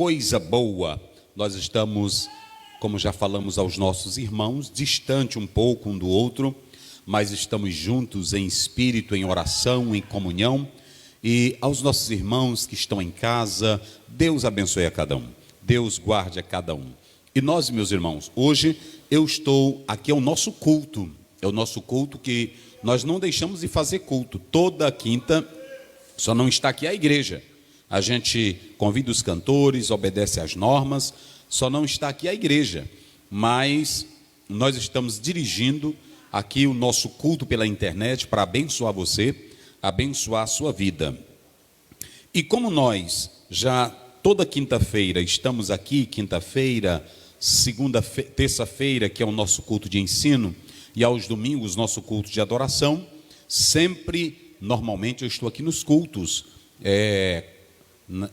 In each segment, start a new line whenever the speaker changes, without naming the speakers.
coisa boa. Nós estamos, como já falamos aos nossos irmãos, distante um pouco um do outro, mas estamos juntos em espírito, em oração, em comunhão. E aos nossos irmãos que estão em casa, Deus abençoe a cada um, Deus guarde a cada um. E nós, meus irmãos, hoje eu estou, aqui é o nosso culto que nós não deixamos de fazer culto, toda quinta, só não está aqui a igreja. A gente convida os cantores, obedece às normas, só não está aqui a igreja, mas nós estamos dirigindo aqui o nosso culto pela internet para abençoar você, abençoar a sua vida. E como nós já toda quinta-feira estamos aqui, quinta-feira, terça-feira, que é o nosso culto de ensino, e aos domingos nosso culto de adoração, sempre, normalmente eu estou aqui nos cultos,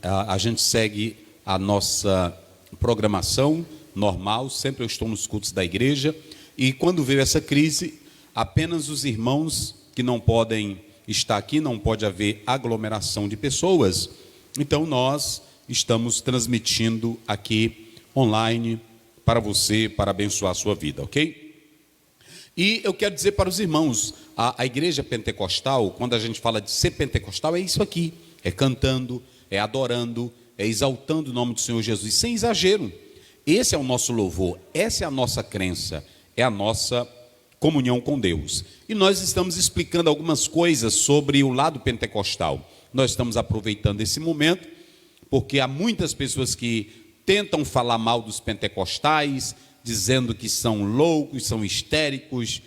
a gente segue a nossa programação normal, sempre eu estou nos cultos da igreja, e quando veio essa crise, apenas os irmãos que não podem estar aqui, não pode haver aglomeração de pessoas, então nós estamos transmitindo aqui online para você, para abençoar a sua vida, ok? E eu quero dizer para os irmãos, a igreja pentecostal, quando a gente fala de ser pentecostal, é isso aqui, é cantando, é adorando, é exaltando o nome do Senhor Jesus, sem exagero. Esse é o nosso louvor, essa é a nossa crença, é a nossa comunhão com Deus. E nós estamos explicando algumas coisas sobre o lado pentecostal. Nós estamos aproveitando esse momento, porque há muitas pessoas que tentam falar mal dos pentecostais, dizendo que são loucos, são histéricos,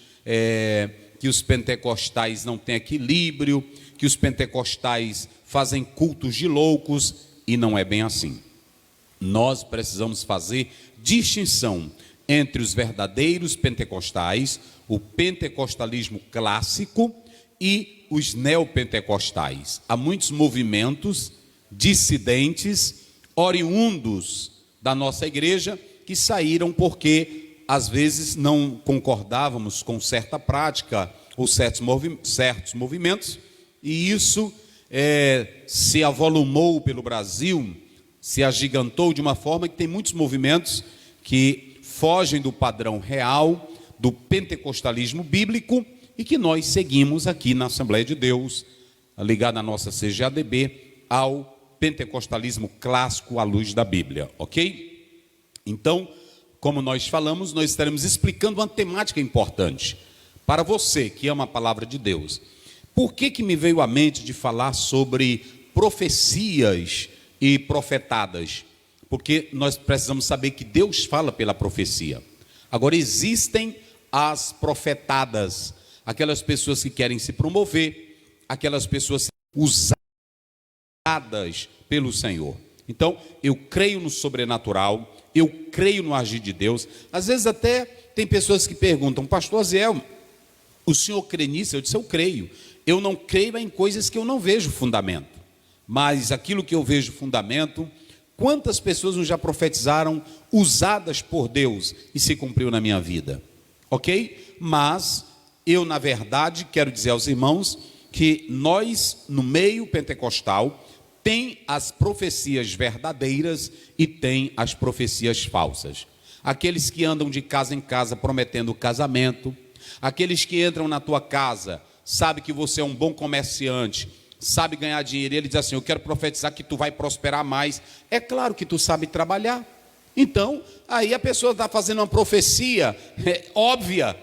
que os pentecostais não têm equilíbrio, que os pentecostais fazem cultos de loucos, e não é bem assim. Nós precisamos fazer distinção entre os verdadeiros pentecostais, o pentecostalismo clássico e os neopentecostais. Há muitos movimentos dissidentes, oriundos da nossa igreja, que saíram porque às vezes não concordávamos com certa prática ou certos movimentos, e isso se avolumou pelo Brasil, se agigantou de uma forma que tem muitos movimentos que fogem do padrão real, do pentecostalismo bíblico, e que nós seguimos aqui na Assembleia de Deus, ligada à nossa CGADB, ao pentecostalismo clássico à luz da Bíblia, ok? Então, como nós falamos, nós estaremos explicando uma temática importante para você que ama a palavra de Deus. Por que me veio à mente de falar sobre profecias e profetadas? Porque nós precisamos saber que Deus fala pela profecia. Agora, existem as profetadas, aquelas pessoas que querem se promover, aquelas pessoas usadas pelo Senhor. Então, eu creio no sobrenatural, eu creio no agir de Deus. Às vezes até tem pessoas que perguntam: pastor Aziel, o senhor crê nisso? Eu disse: eu creio. Eu não creio em coisas que eu não vejo fundamento, mas aquilo que eu vejo fundamento, quantas pessoas já profetizaram usadas por Deus e se cumpriu na minha vida, ok? Mas eu, na verdade, quero dizer aos irmãos que nós, no meio pentecostal, tem as profecias verdadeiras e tem as profecias falsas. Aqueles que andam de casa em casa prometendo casamento, aqueles que entram na tua casa, sabe que você é um bom comerciante, sabe ganhar dinheiro, e ele diz assim: eu quero profetizar que tu vai prosperar mais. É claro que tu sabe trabalhar. Então, aí a pessoa está fazendo uma profecia óbvia.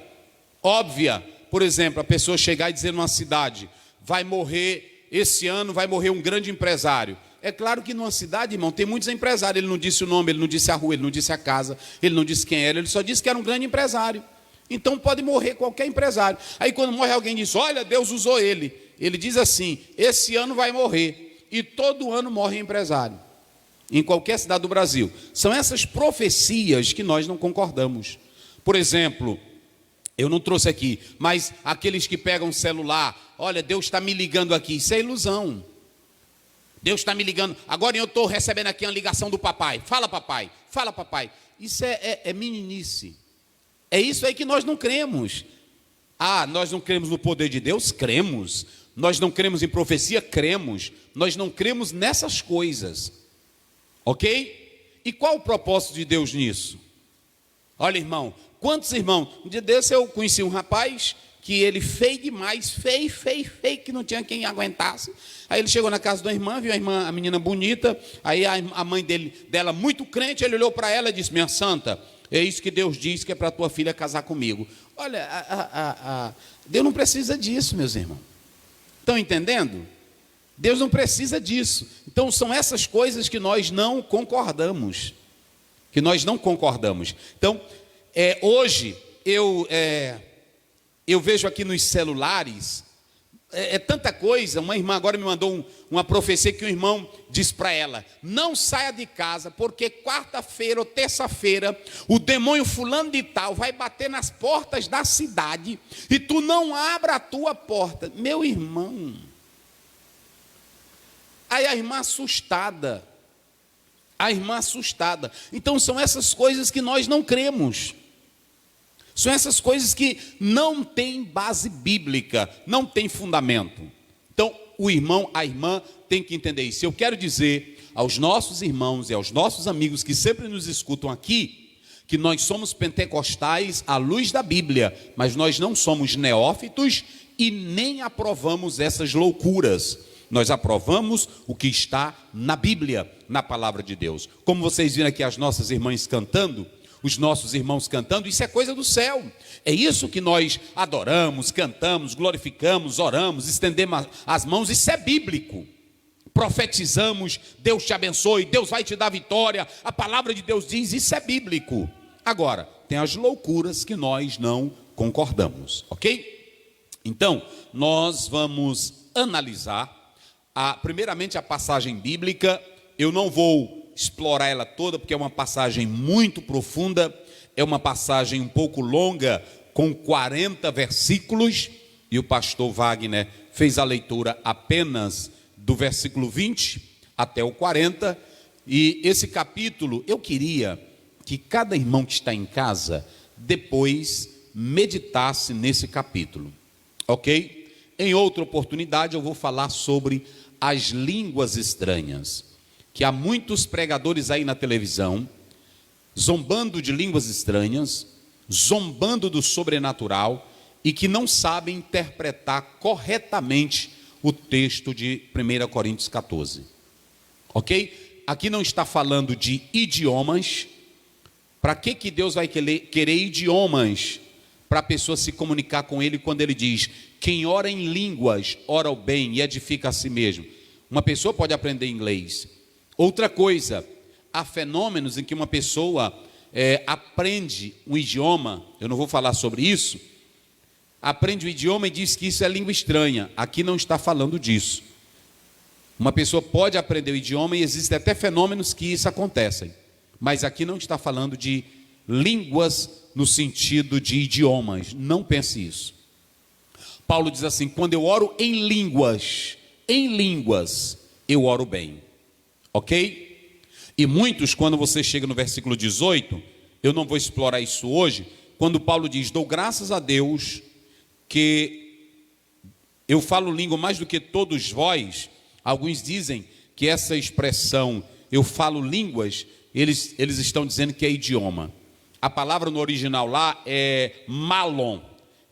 Por exemplo, a pessoa chegar e dizer numa cidade: vai morrer, esse ano vai morrer um grande empresário. É claro que numa cidade, irmão, tem muitos empresários. Ele não disse o nome, ele não disse a rua, ele não disse a casa, ele não disse quem era, ele só disse que era um grande empresário. Então pode morrer qualquer empresário. Aí quando morre alguém diz: olha, Deus usou ele. Ele diz assim: esse ano vai morrer. E todo ano morre empresário, em qualquer cidade do Brasil. São essas profecias que nós não concordamos. Por exemplo, eu não trouxe aqui, mas aqueles que pegam o celular: olha, Deus está me ligando aqui. Isso é ilusão. Deus está me ligando. Agora eu estou recebendo aqui uma ligação do papai. Fala, papai. Fala, papai. Isso é meninice. É isso aí que nós não cremos. Ah, nós não cremos no poder de Deus? Cremos. Nós não cremos em profecia? Cremos. Nós não cremos nessas coisas. Ok? E qual o propósito de Deus nisso? Olha, irmão, quantos irmãos? Um dia desse eu conheci um rapaz que ele feio demais, feio, que não tinha quem aguentasse. Aí ele chegou na casa da irmã, viu a menina bonita, aí a mãe dela muito crente, ele olhou para ela e disse: minha santa, é isso que Deus diz que é para a tua filha casar comigo. Olha, Deus não precisa disso, meus irmãos. Estão entendendo? Deus não precisa disso. Então são essas coisas que nós não concordamos. Então, hoje, eu vejo aqui nos celulares, tanta coisa. Uma irmã agora me mandou uma profecia que um irmão disse para ela: não saia de casa, porque quarta-feira ou terça-feira, o demônio fulano de tal vai bater nas portas da cidade, e tu não abra a tua porta. Meu irmão, aí a irmã assustada, então são essas coisas que nós não cremos. São essas coisas que não têm base bíblica, não têm fundamento. Então, o irmão, a irmã tem que entender isso. Eu quero dizer aos nossos irmãos e aos nossos amigos que sempre nos escutam aqui, que nós somos pentecostais à luz da Bíblia, mas nós não somos neófitos e nem aprovamos essas loucuras. Nós aprovamos o que está na Bíblia, na palavra de Deus. Como vocês viram aqui as nossas irmãs cantando, os nossos irmãos cantando, isso é coisa do céu. É isso que nós adoramos, cantamos, glorificamos, oramos, estendemos as mãos, isso é bíblico. Profetizamos: Deus te abençoe, Deus vai te dar vitória, a palavra de Deus diz, isso é bíblico. Agora, tem as loucuras que nós não concordamos, ok? Então, nós vamos analisar primeiramente a passagem bíblica. Eu não vou explorar ela toda, porque é uma passagem muito profunda, é uma passagem um pouco longa, com 40 versículos, e o pastor Wagner fez a leitura apenas do versículo 20 até o 40, e esse capítulo, eu queria que cada irmão que está em casa, depois meditasse nesse capítulo, ok? Em outra oportunidade eu vou falar sobre as línguas estranhas, que há muitos pregadores aí na televisão, zombando de línguas estranhas, zombando do sobrenatural, e que não sabem interpretar corretamente o texto de 1 Coríntios 14, ok? Aqui não está falando de idiomas. Para que Deus vai querer idiomas? Para a pessoa se comunicar com Ele, quando Ele diz: quem ora em línguas, ora o bem e edifica a si mesmo. Uma pessoa pode aprender inglês. Outra coisa, há fenômenos em que uma pessoa aprende um idioma, eu não vou falar sobre isso, aprende o idioma e diz que isso é língua estranha. Aqui não está falando disso. Uma pessoa pode aprender o idioma e existem até fenômenos que isso acontecem, mas aqui não está falando de línguas no sentido de idiomas. Não pense isso. Paulo diz assim: quando eu oro em línguas, eu oro bem, ok? E muitos, quando você chega no versículo 18, eu não vou explorar isso hoje, quando Paulo diz: dou graças a Deus que eu falo língua mais do que todos vós. Alguns dizem que essa expressão, eu falo línguas, eles estão dizendo que é idioma. A palavra no original lá é malon,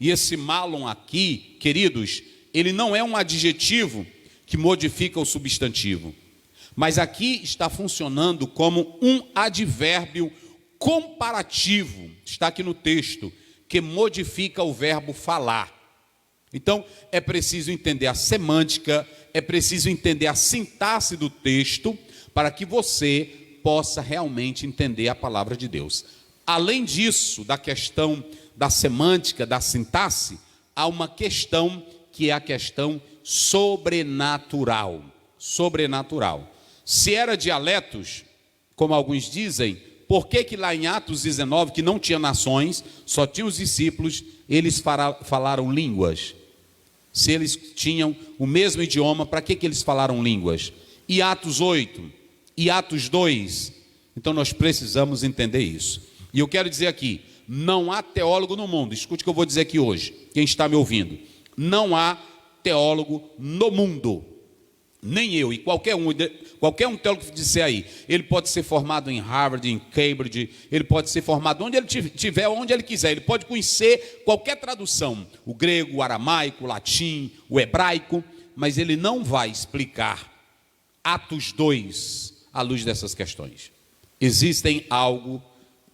e esse malon aqui, queridos, ele não é um adjetivo que modifica o substantivo, mas aqui está funcionando como um advérbio comparativo, está aqui no texto, que modifica o verbo falar. Então, é preciso entender a semântica, é preciso entender a sintaxe do texto, para que você possa realmente entender a palavra de Deus. Além disso, da questão da semântica, da sintaxe, há uma questão que é a questão sobrenatural. Sobrenatural. Se era dialetos, como alguns dizem, por que lá em Atos 19, que não tinha nações, só tinha os discípulos, eles falaram línguas? Se eles tinham o mesmo idioma, para que eles falaram línguas? E Atos 8, e Atos 2, então nós precisamos entender isso. E eu quero dizer aqui, não há teólogo no mundo, escute o que eu vou dizer aqui hoje, quem está me ouvindo, não há teólogo no mundo nem eu, e qualquer um teólogo que disser aí, ele pode ser formado em Harvard, em Cambridge, ele pode ser formado onde ele estiver, onde ele quiser, ele pode conhecer qualquer tradução, o grego, o aramaico, o latim, o hebraico, mas ele não vai explicar Atos 2 à luz dessas questões. Existem algo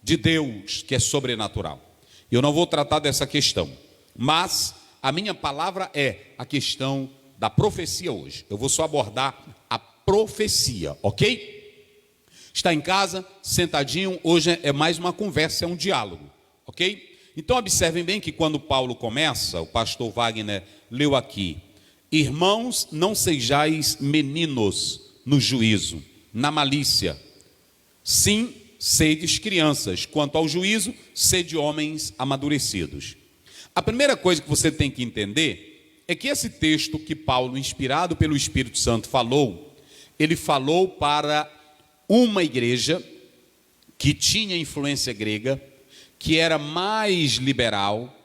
de Deus que é sobrenatural. Eu não vou tratar dessa questão, mas a minha palavra é a questão da profecia hoje. Eu vou só abordar a profecia, ok? Está em casa, sentadinho, hoje é mais uma conversa, é um diálogo, ok? Então observem bem que quando Paulo começa, o pastor Wagner leu aqui: irmãos, não sejais meninos no juízo, na malícia, sim, sedes crianças, quanto ao juízo, sede homens amadurecidos. A primeira coisa que você tem que entender é que esse texto que Paulo, inspirado pelo Espírito Santo, falou, ele falou para uma igreja que tinha influência grega, que era mais liberal,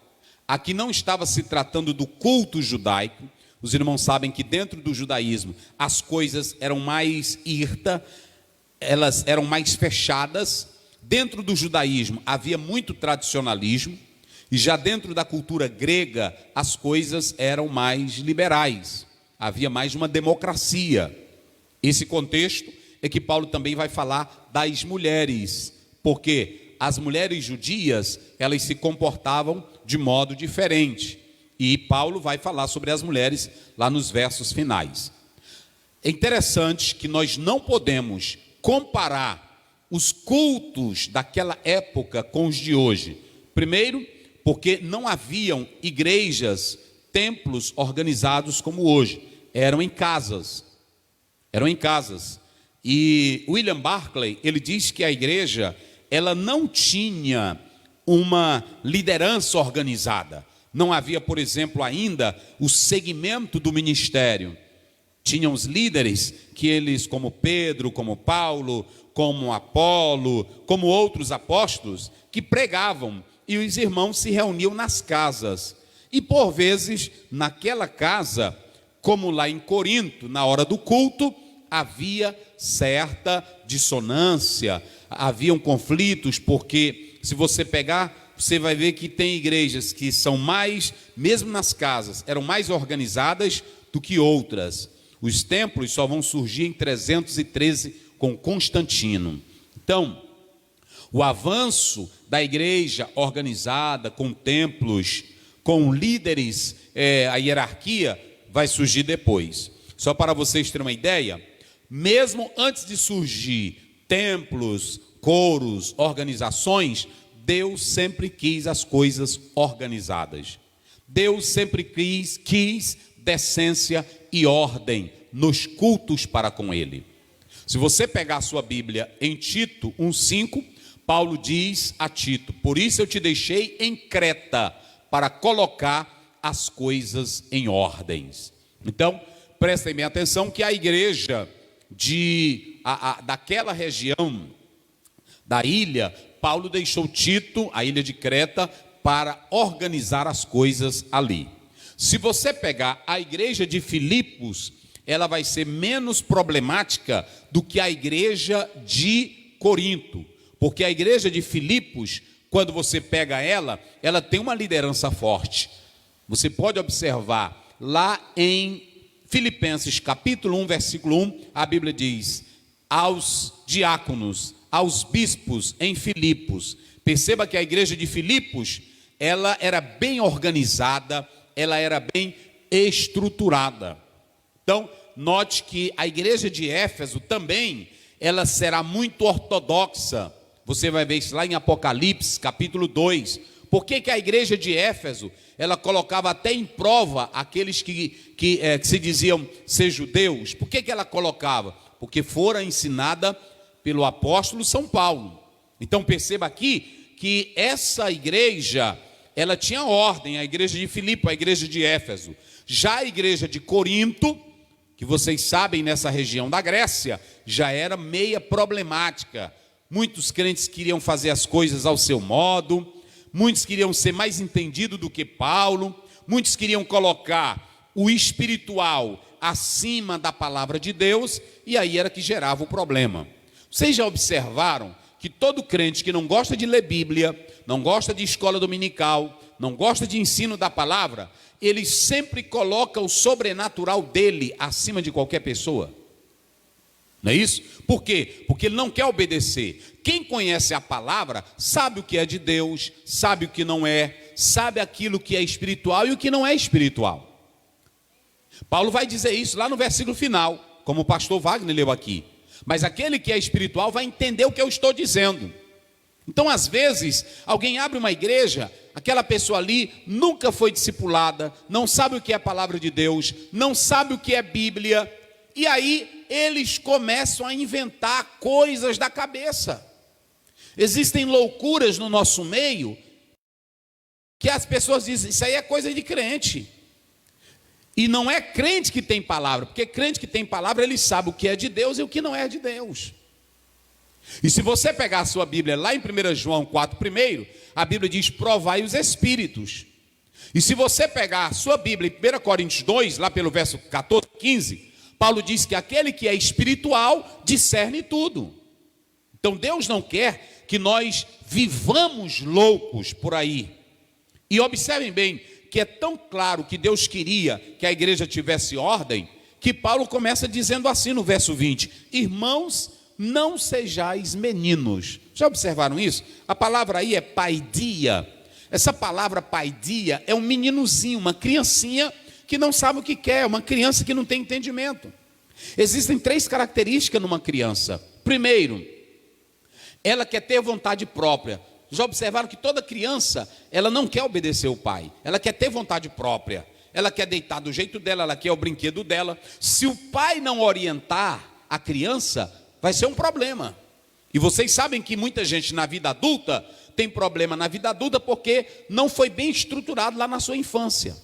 aqui não estava se tratando do culto judaico. Os irmãos sabem que dentro do judaísmo as coisas eram mais elas eram mais fechadas. Dentro do judaísmo havia muito tradicionalismo, e já dentro da cultura grega as coisas eram mais liberais, havia mais uma democracia. Esse contexto é que Paulo também vai falar das mulheres, porque as mulheres judias, elas se comportavam de modo diferente, e Paulo vai falar sobre as mulheres lá nos versos finais. É interessante que nós não podemos comparar os cultos daquela época com os de hoje. Primeiro, porque não haviam igrejas, templos organizados como hoje. Eram em casas. E William Barclay, ele diz que a igreja, ela não tinha uma liderança organizada. Não havia, por exemplo, ainda o segmento do ministério. Tinham os líderes que eles, como Pedro, como Paulo, como Apolo, como outros apóstolos, que pregavam, e os irmãos se reuniam nas casas. E por vezes, naquela casa, como lá em Corinto, na hora do culto, havia certa dissonância, haviam conflitos, porque se você pegar, você vai ver que tem igrejas que são mais, mesmo nas casas, eram mais organizadas do que outras. Os templos só vão surgir em 313 com Constantino. Então, o avanço da igreja organizada, com templos, com líderes, a hierarquia, vai surgir depois. Só para vocês terem uma ideia, mesmo antes de surgir templos, coros, organizações, Deus sempre quis as coisas organizadas. Deus sempre quis decência e ordem nos cultos para com Ele. Se você pegar a sua Bíblia em Tito 1,5, Paulo diz a Tito: por isso eu te deixei em Creta, para colocar as coisas em ordens. Então, prestem bem atenção que a igreja daquela região, da ilha, Paulo deixou Tito, a ilha de Creta, para organizar as coisas ali. Se você pegar a igreja de Filipos, ela vai ser menos problemática do que a igreja de Corinto, porque a igreja de Filipos, quando você pega ela tem uma liderança forte. Você pode observar lá em Filipenses capítulo 1, versículo 1, a Bíblia diz: aos diáconos, aos bispos em Filipos. Perceba que a igreja de Filipos, ela era bem organizada, ela era bem estruturada. Então, note que a igreja de Éfeso também, ela será muito ortodoxa. Você vai ver isso lá em Apocalipse, capítulo 2. Por que a igreja de Éfeso, ela colocava até em prova aqueles que se diziam ser judeus? Por que ela colocava? Porque fora ensinada pelo apóstolo São Paulo. Então perceba aqui que essa igreja, ela tinha ordem, a igreja de Filipe, a igreja de Éfeso. Já a igreja de Corinto, que vocês sabem, nessa região da Grécia, já era meia problemática. Muitos crentes queriam fazer as coisas ao seu modo, muitos queriam ser mais entendidos do que Paulo, muitos queriam colocar o espiritual acima da palavra de Deus, e aí era que gerava o problema. Vocês já observaram que todo crente que não gosta de ler Bíblia, não gosta de escola dominical, não gosta de ensino da palavra, ele sempre coloca o sobrenatural dele acima de qualquer pessoa? Não é isso? Por quê? Porque ele não quer obedecer. Quem conhece a palavra sabe o que é de Deus, sabe o que não é, sabe aquilo que é espiritual e o que não é espiritual. Paulo vai dizer isso lá no versículo final, como o pastor Wagner leu aqui. Mas aquele que é espiritual vai entender o que eu estou dizendo. Então, às vezes, alguém abre uma igreja, aquela pessoa ali nunca foi discipulada, não sabe o que é a palavra de Deus, não sabe o que é Bíblia, e aí eles começam a inventar coisas da cabeça. Existem loucuras no nosso meio, que as pessoas dizem, isso aí é coisa de crente. E não é crente que tem palavra, porque crente que tem palavra, ele sabe o que é de Deus e o que não é de Deus. E se você pegar a sua Bíblia lá em 1 João 4, primeiro, a Bíblia diz, provai os espíritos. E se você pegar a sua Bíblia em 1 Coríntios 2, lá pelo verso 14, 15, Paulo diz que aquele que é espiritual discerne tudo. Então Deus não quer que nós vivamos loucos por aí. E observem bem, que é tão claro que Deus queria que a igreja tivesse ordem, que Paulo começa dizendo assim no verso 20, irmãos, não sejais meninos. Já observaram isso? A palavra aí é paidia. Essa palavra paidia é um meninozinho, uma criancinha que não sabe o que quer, uma criança que não tem entendimento. Existem 3 características numa criança. Primeiro, ela quer ter vontade própria. Já observaram que toda criança, ela não quer obedecer o pai, ela quer ter vontade própria, ela quer deitar do jeito dela, ela quer o brinquedo dela. Se o pai não orientar a criança, vai ser um problema. E vocês sabem que muita gente na vida adulta tem problema na vida adulta porque não foi bem estruturado lá na sua infância.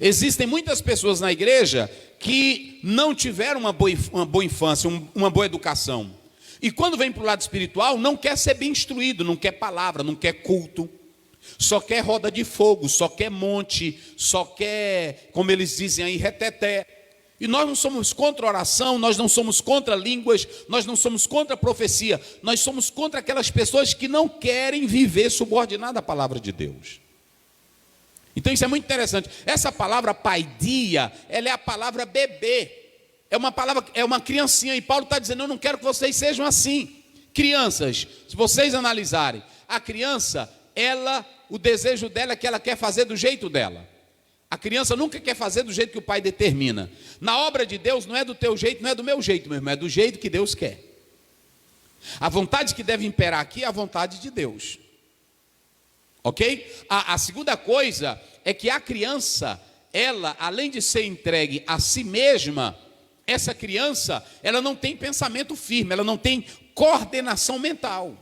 Existem muitas pessoas na igreja que não tiveram uma boa infância, uma boa educação. E quando vem para o lado espiritual, não quer ser bem instruído, não quer palavra, não quer culto, só quer roda de fogo, só quer monte, só quer, como eles dizem aí, reteté. E nós não somos contra oração, nós não somos contra línguas, nós não somos contra profecia, nós somos contra aquelas pessoas que não querem viver subordinado à palavra de Deus. Então isso é muito interessante. Essa palavra paidia, ela é a palavra bebê. É uma palavra, é uma criancinha, e Paulo está dizendo, eu não quero que vocês sejam assim. Crianças, se vocês analisarem, a criança, o desejo dela é que ela quer fazer do jeito dela. A criança nunca quer fazer do jeito que o pai determina. Na obra de Deus não é do teu jeito, não é do meu jeito, meu irmão, é do jeito que Deus quer. A vontade que deve imperar aqui é a vontade de Deus. Ok? A segunda coisa é que a criança, ela, além de ser entregue a si mesma, essa criança, ela não tem pensamento firme, ela não tem coordenação mental.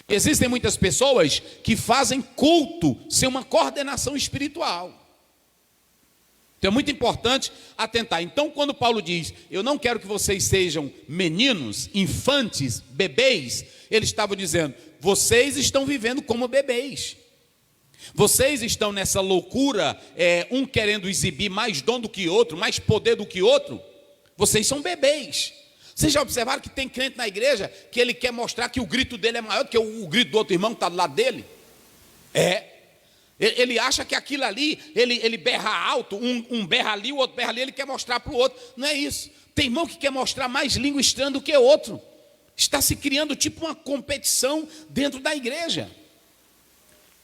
Existem muitas pessoas que fazem culto sem uma coordenação espiritual. Então é muito importante atentar. Então quando Paulo diz, eu não quero que vocês sejam meninos, infantes, bebês, ele estava dizendo, vocês estão vivendo como bebês. Vocês estão nessa loucura, um querendo exibir mais dom do que outro, mais poder do que outro. Vocês são bebês. Vocês já observaram que tem crente na igreja que ele quer mostrar que o grito dele é maior do que o grito do outro irmão que está do lado dele? Ele acha que aquilo ali, ele berra alto, um berra ali, o outro berra ali, ele quer mostrar para o outro. Não é isso. Tem irmão que quer mostrar mais língua estranha do que outro. Está se criando tipo uma competição dentro da igreja.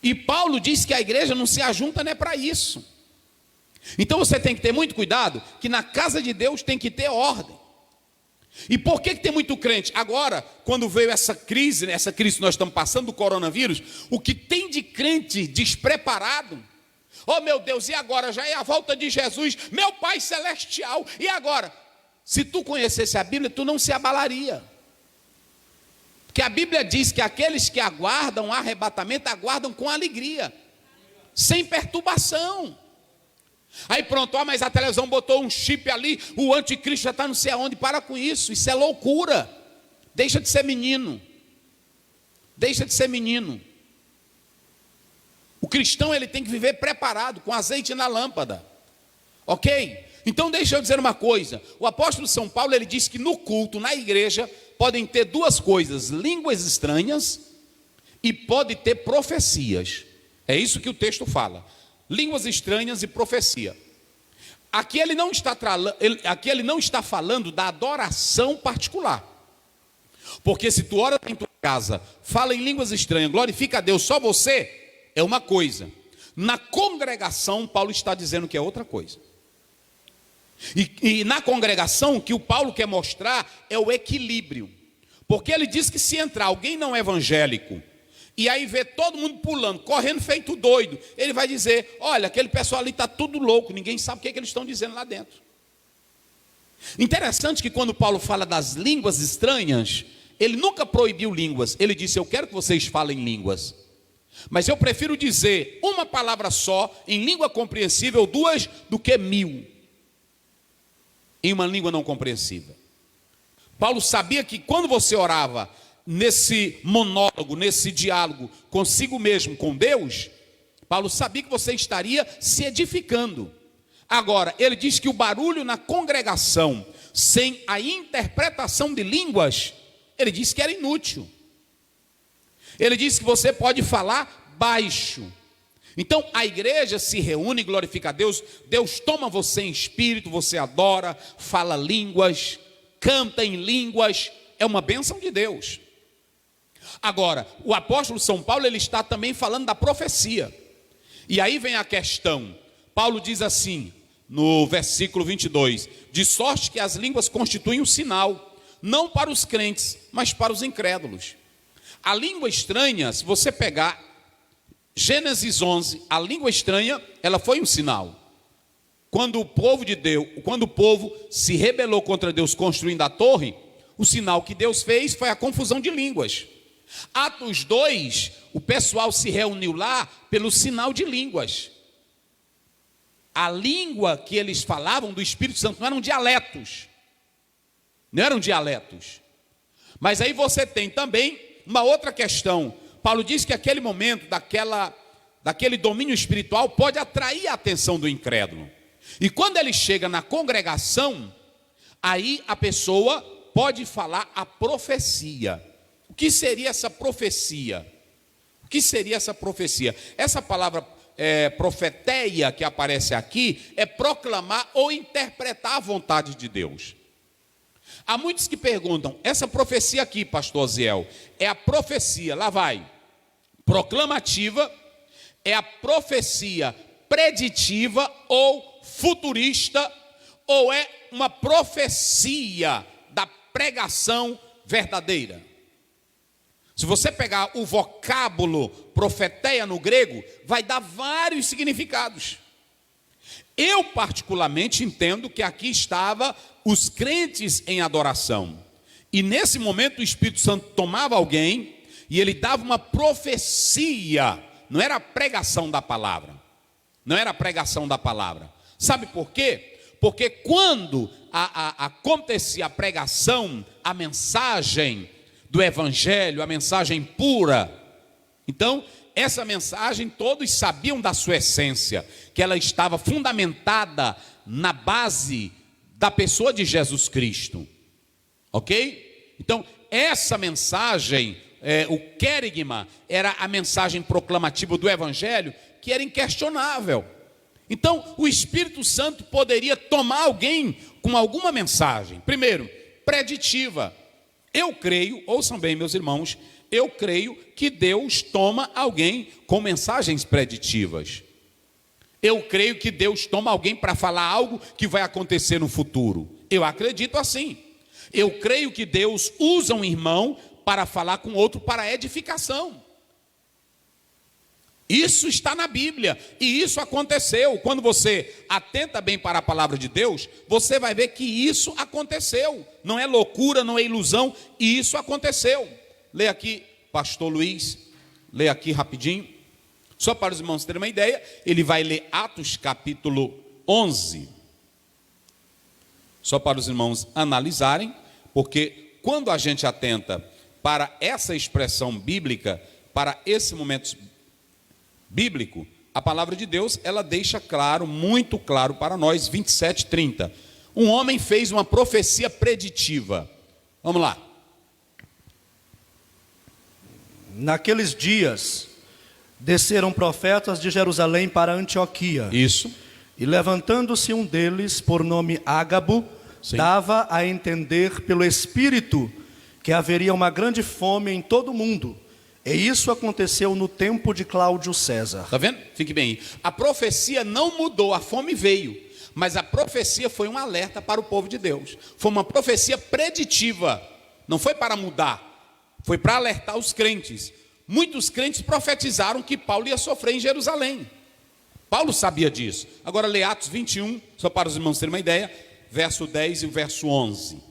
E Paulo diz que a igreja não se ajunta, não é para isso. Então você tem que ter muito cuidado, que na casa de Deus tem que ter ordem. E por que tem muito crente? Agora, quando veio essa crise que nós estamos passando do coronavírus, o que tem de crente despreparado? Oh meu Deus, e agora? Já é a volta de Jesus, meu Pai Celestial, e agora? Se tu conhecesse a Bíblia, tu não se abalaria. Porque a Bíblia diz que aqueles que aguardam o arrebatamento, aguardam com alegria, sem perturbação. Aí pronto, mas a televisão botou um chip ali, o anticristo já está não sei aonde. Para com isso é loucura. Deixa de ser menino. Deixa de ser menino. O cristão, ele tem que viver preparado, com azeite na lâmpada. Ok? Então deixa eu dizer uma coisa, o apóstolo São Paulo, ele diz que no culto, na igreja, podem ter duas coisas, línguas estranhas e pode ter profecias. É isso que o texto fala, línguas estranhas e profecia. Aqui ele não está falando da adoração particular. Porque se tu ora em tua casa, fala em línguas estranhas, glorifica a Deus, só você, é uma coisa. Na congregação, Paulo está dizendo que é outra coisa. E na congregação, o que o Paulo quer mostrar é o equilíbrio. Porque ele diz que se entrar alguém não evangélico, e aí vê todo mundo pulando, correndo feito doido, ele vai dizer, olha, aquele pessoal ali está tudo louco, ninguém sabe o que eles estão dizendo lá dentro. Interessante que quando Paulo fala das línguas estranhas, ele nunca proibiu línguas, ele disse, eu quero que vocês falem línguas, mas eu prefiro dizer uma palavra só, em língua compreensível, duas, do que 1000 em uma língua não compreensível. Paulo sabia que quando você orava nesse monólogo, nesse diálogo consigo mesmo, com Deus, Paulo sabia que você estaria se edificando. Agora, ele diz que o barulho na congregação, sem a interpretação de línguas, ele disse que era inútil. Ele disse que você pode falar baixo. Então a igreja se reúne, glorifica a Deus, Deus toma você em espírito, você adora, fala línguas, canta em línguas, é uma bênção de Deus. Agora, o apóstolo São Paulo, ele está também falando da profecia. E aí vem a questão, Paulo diz assim, no versículo 22, de sorte que as línguas constituem um sinal, não para os crentes, mas para os incrédulos. A língua estranha, se você pegar Gênesis 11, a língua estranha, ela foi um sinal. Quando o povo se rebelou contra Deus construindo a torre, o sinal que Deus fez foi a confusão de línguas. Atos 2, o pessoal se reuniu lá pelo sinal de línguas. A língua que eles falavam do Espírito Santo não eram dialetos. Não eram dialetos. Mas aí você tem também uma outra questão. Paulo diz que aquele momento, daquele domínio espiritual, pode atrair a atenção do incrédulo. E quando ele chega na congregação, aí a pessoa pode falar a profecia. O que seria essa profecia? O que seria essa profecia? Essa palavra profeteia que aparece aqui é proclamar ou interpretar a vontade de Deus. Há muitos que perguntam, essa profecia aqui, pastor Aziel, é a profecia, lá vai, proclamativa, é a profecia preditiva ou futurista, ou é uma profecia da pregação verdadeira? Se você pegar o vocábulo profeteia no grego, vai dar vários significados. Eu particularmente entendo que aqui estava os crentes em adoração. E nesse momento o Espírito Santo tomava alguém e ele dava uma profecia. Não era a pregação da palavra. Não era a pregação da palavra. Sabe por quê? Porque quando acontecia a pregação, a mensagem do Evangelho, a mensagem pura, então essa mensagem todos sabiam da sua essência, que ela estava fundamentada na base da pessoa de Jesus Cristo, ok? Então essa mensagem, o querigma, era a mensagem proclamativa do Evangelho, que era inquestionável. Então o Espírito Santo poderia tomar alguém com alguma mensagem, primeiro, preditiva. Eu creio, ouçam bem meus irmãos, eu creio que Deus toma alguém com mensagens preditivas. Eu creio que Deus toma alguém para falar algo que vai acontecer no futuro. Eu acredito assim. Eu creio que Deus usa um irmão para falar com outro para edificação. Isso está na Bíblia e isso aconteceu. Quando você atenta bem para a palavra de Deus, você vai ver que isso aconteceu. Não é loucura, não é ilusão, e isso aconteceu. Lê aqui, pastor Luiz, lê aqui rapidinho. Só para os irmãos terem uma ideia, ele vai ler Atos capítulo 11. Só para os irmãos analisarem, porque quando a gente atenta para essa expressão bíblica, para esse momento bíblico, a palavra de Deus, ela deixa claro, muito claro para nós, 27:30. Um homem fez uma profecia preditiva. Vamos lá.
Naqueles dias, desceram profetas de Jerusalém para Antioquia.
Isso.
E levantando-se um deles, por nome Ágabo,
Sim.
dava a entender pelo Espírito que haveria uma grande fome em todo o mundo. E isso aconteceu no tempo de Cláudio César.
Está vendo? Fique bem aí. A profecia não mudou, a fome veio. Mas a profecia foi um alerta para o povo de Deus. Foi uma profecia preditiva. Não foi para mudar. Foi para alertar os crentes. Muitos crentes profetizaram que Paulo ia sofrer em Jerusalém. Paulo sabia disso. Agora lê Atos 21, só para os irmãos terem uma ideia, verso 10 e o verso 11.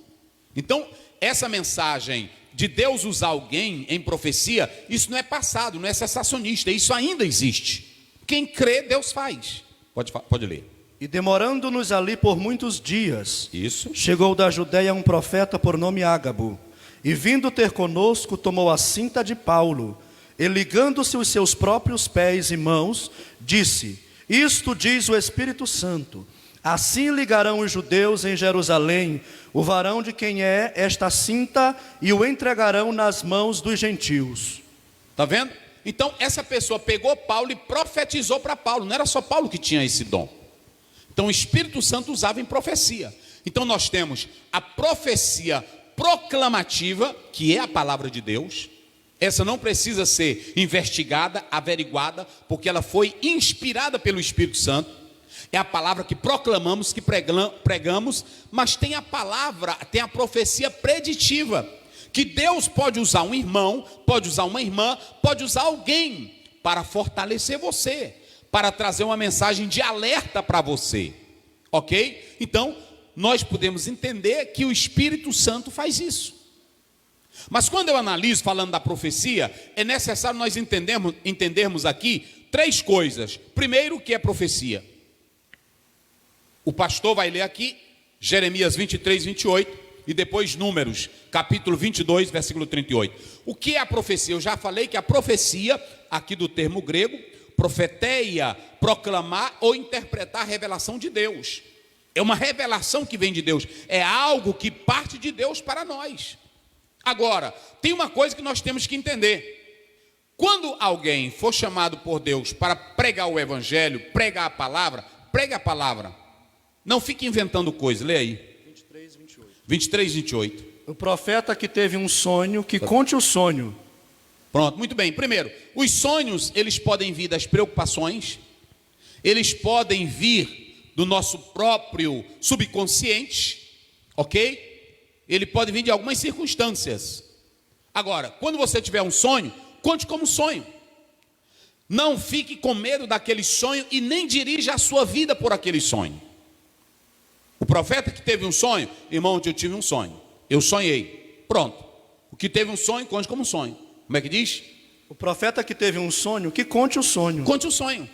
Então, essa mensagem de Deus usar alguém em profecia, isso não é passado, não é sensacionista, isso ainda existe. Quem crê, Deus faz. Pode ler.
E demorando-nos ali por muitos dias,
Isso.
chegou da Judeia um profeta por nome Ágabo, e vindo ter conosco, tomou a cinta de Paulo, e ligando-se os seus próprios pés e mãos, disse: Isto diz o Espírito Santo, assim ligarão os judeus em Jerusalém o varão de quem é esta cinta, e o entregarão nas mãos dos gentios.
Está vendo? Então, essa pessoa pegou Paulo e profetizou para Paulo. Não era só Paulo que tinha esse dom. Então, o Espírito Santo usava em profecia. Então, nós temos a profecia proclamativa, que é a palavra de Deus. Essa não precisa ser investigada, averiguada, porque ela foi inspirada pelo Espírito Santo. É a palavra que proclamamos, que pregamos, mas tem a palavra, tem a profecia preditiva, que Deus pode usar um irmão, pode usar uma irmã, pode usar alguém para fortalecer você, para trazer uma mensagem de alerta para você, ok? Então, nós podemos entender que o Espírito Santo faz isso. Mas quando eu analiso, falando da profecia, é necessário nós entendermos aqui três coisas. Primeiro, o que é profecia? O pastor vai ler aqui Jeremias 23, 28 e depois Números, capítulo 22, versículo 38. O que é a profecia? Eu já falei que a profecia, aqui do termo grego, profeteia, proclamar ou interpretar a revelação de Deus. É uma revelação que vem de Deus, é algo que parte de Deus para nós. Agora, tem uma coisa que nós temos que entender. Quando alguém for chamado por Deus para pregar o evangelho, pregar a palavra, pregue a palavra. Não fique inventando coisas, lê aí.
23, 28.
23, 28.
O profeta que teve um sonho, que conte o sonho.
Pronto, muito bem. Primeiro, os sonhos, eles podem vir das preocupações, eles podem vir do nosso próprio subconsciente, ok? Ele pode vir de algumas circunstâncias. Agora, quando você tiver um sonho, conte como sonho. Não fique com medo daquele sonho e nem dirija a sua vida por aquele sonho. O profeta que teve um sonho, irmão, eu tive um sonho, eu sonhei, pronto. O que teve um sonho, conte como sonho. Como é que diz?
O profeta que teve um sonho, que conte o sonho.
Conte o sonho.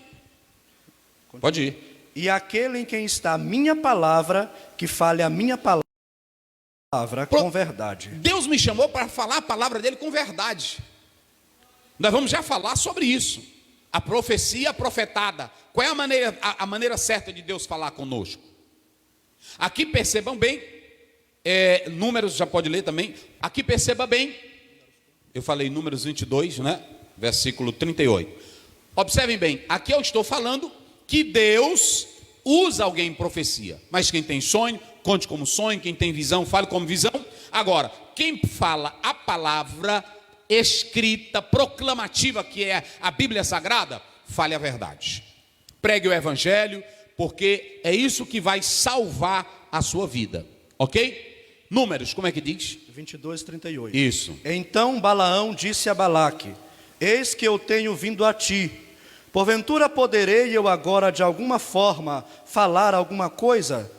Pode ir.
E aquele em quem está a minha palavra, que fale a minha palavra com verdade.
Deus me chamou para falar a palavra dele com verdade. Nós vamos já falar sobre isso. A profecia profetada. Qual é a maneira certa de Deus falar conosco? Aqui percebam bem, Números já pode ler também. Aqui perceba bem, eu falei Números 22, né? Versículo 38. Observem bem, aqui eu estou falando que Deus usa alguém em profecia. Mas quem tem sonho, conte como sonho. Quem tem visão, fale como visão. Agora, quem fala a palavra escrita, proclamativa, que é a Bíblia Sagrada, fale a verdade. Pregue o evangelho, porque é isso que vai salvar a sua vida, ok? Números, como é que diz?
22, 38.
Isso.
Então Balaão disse a Balaque: Eis que eu tenho vindo a ti. Porventura poderei eu agora de alguma forma falar alguma coisa?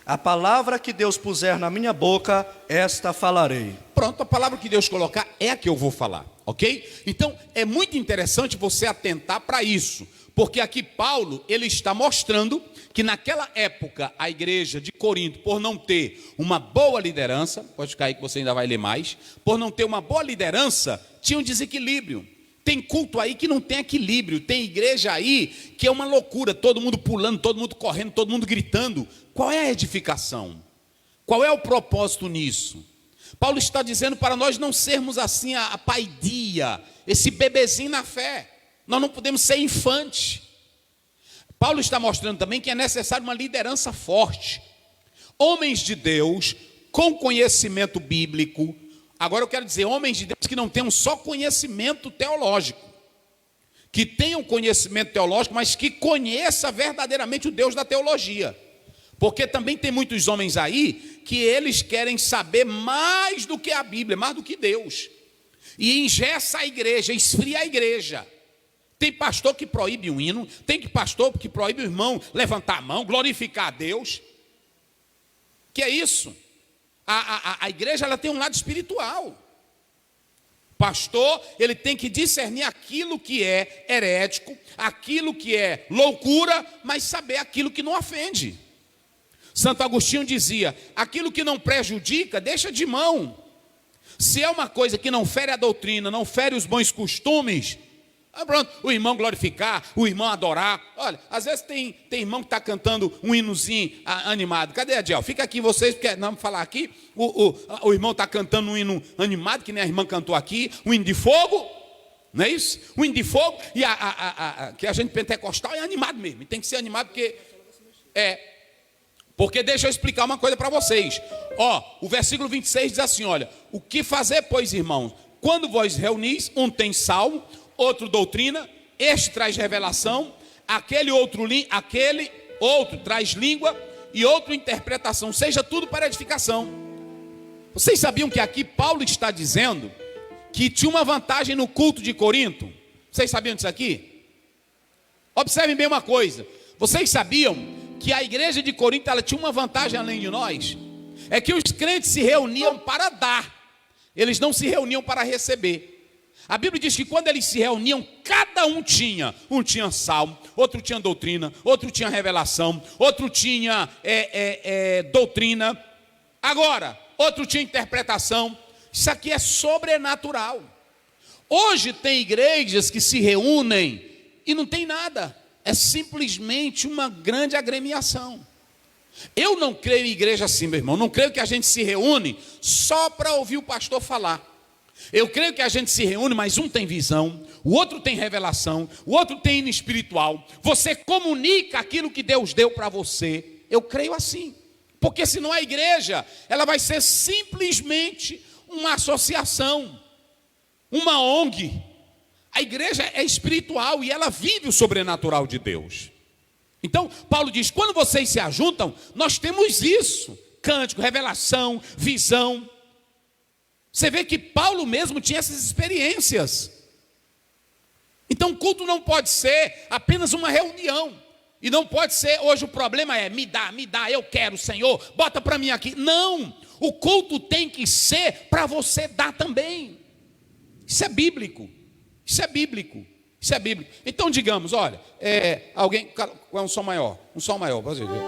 A palavra que Deus puser na minha boca, esta falarei.
Pronto, a palavra que Deus colocar é a que eu vou falar, ok? Então, é muito interessante você atentar para isso. Porque aqui Paulo, ele está mostrando que naquela época a igreja de Corinto, por não ter uma boa liderança, pode ficar aí que você ainda vai ler mais, por não ter uma boa liderança, tinha um desequilíbrio. Tem culto aí que não tem equilíbrio, tem igreja aí que é uma loucura, todo mundo pulando, todo mundo correndo, todo mundo gritando. Qual é a edificação? Qual é o propósito nisso? Paulo está dizendo para nós não sermos assim a paidia, esse bebezinho na fé. Nós não podemos ser infante. Paulo está mostrando também que é necessário uma liderança forte. Homens de Deus com conhecimento bíblico. Agora eu quero dizer, homens de Deus que não tenham só conhecimento teológico, que tenham conhecimento teológico, mas que conheça verdadeiramente o Deus da teologia. Porque também tem muitos homens aí que eles querem saber mais do que a Bíblia, mais do que Deus. E engessa a igreja, esfria a igreja. Tem pastor que proíbe um hino, tem pastor que proíbe o irmão levantar a mão, glorificar a Deus. Que é isso? A igreja ela tem um lado espiritual. Pastor, ele tem que discernir aquilo que é herético, aquilo que é loucura, mas saber aquilo que não ofende. Santo Agostinho dizia, aquilo que não prejudica, deixa de mão. Se é uma coisa que não fere a doutrina, não fere os bons costumes, pronto, o irmão glorificar, o irmão adorar. Olha, às vezes tem irmão que está cantando um hinozinho animado. Cadê a Adiel? Fica aqui vocês, porque não vamos falar aqui. O irmão está cantando um hino animado, que nem a irmã cantou aqui, um hino de fogo, não é isso? Um hino de fogo, e que a gente pentecostal é animado mesmo, e tem que ser animado porque deixa eu explicar uma coisa para vocês. O versículo 26 diz assim, olha, o que fazer, pois, irmãos? Quando vós reunis, um tem salmo, outro doutrina, este traz revelação, aquele outro traz língua e outro interpretação, seja tudo para edificação. Vocês sabiam que aqui Paulo está dizendo que tinha uma vantagem no culto de Corinto? Vocês sabiam disso aqui? Observem bem uma coisa, vocês sabiam que a igreja de Corinto ela tinha uma vantagem além de nós? É que os crentes se reuniam para dar, eles não se reuniam para receber. A Bíblia diz que quando eles se reuniam, cada um tinha salmo, outro tinha doutrina, outro tinha revelação, outro tinha doutrina, agora, outro tinha interpretação. Isso aqui é sobrenatural. Hoje tem igrejas que se reúnem e não tem nada, é simplesmente uma grande agremiação. Eu não creio em igreja assim, meu irmão, não creio que a gente se reúne só para ouvir o pastor falar. Eu creio que a gente se reúne, mas um tem visão, o outro tem revelação, o outro tem hino espiritual. Você comunica aquilo que Deus deu para você. Eu creio assim. Porque senão a igreja, ela vai ser simplesmente uma associação, uma ONG. A igreja é espiritual e ela vive o sobrenatural de Deus. Então, Paulo diz, quando vocês se ajuntam, nós temos isso. Cântico, revelação, visão. Você vê que Paulo mesmo tinha essas experiências. Então o culto não pode ser apenas uma reunião. E não pode ser, hoje o problema é, me dá, eu quero, Senhor, bota para mim aqui. Não, o culto tem que ser para você dar também. Isso é bíblico, isso é bíblico, isso é bíblico. Então digamos, olha, alguém, qual é um som maior? Um som maior, pode ver.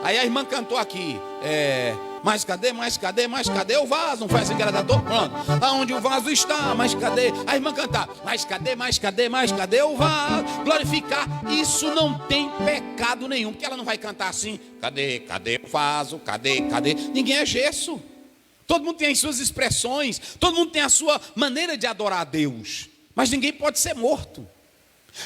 Aí a irmã cantou aqui, mas cadê o vaso? Não faz agradador? Pronto. Aonde o vaso está? Mas cadê? A irmã cantar, mas cadê o vaso? Glorificar. Isso não tem pecado nenhum, porque ela não vai cantar assim, cadê o vaso? Cadê? Ninguém é gesso. Todo mundo tem as suas expressões, todo mundo tem a sua maneira de adorar a Deus, mas ninguém pode ser morto.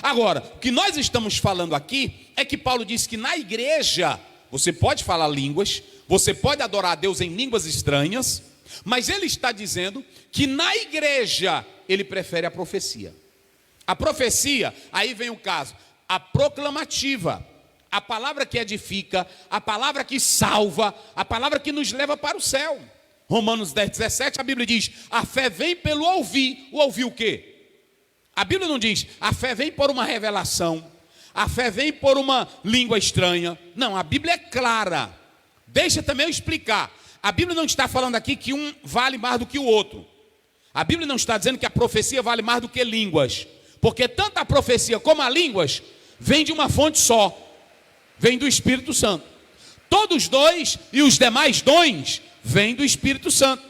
Agora, o que nós estamos falando aqui é que Paulo diz que na igreja você pode falar línguas, você pode adorar a Deus em línguas estranhas, mas ele está dizendo que na igreja ele prefere a profecia. A profecia, aí vem o caso, a proclamativa, a palavra que edifica, a palavra que salva, a palavra que nos leva para o céu. Romanos 10:17, a Bíblia diz, a fé vem pelo ouvir. O ouvir o quê? A Bíblia não diz, a fé vem por uma revelação, a fé vem por uma língua estranha. Não, a Bíblia é clara. Deixa também eu explicar. A Bíblia não está falando aqui que um vale mais do que o outro. A Bíblia não está dizendo que a profecia vale mais do que línguas. Porque tanto a profecia como as línguas vem de uma fonte só. Vem do Espírito Santo. Todos dois e os demais dons vêm do Espírito Santo.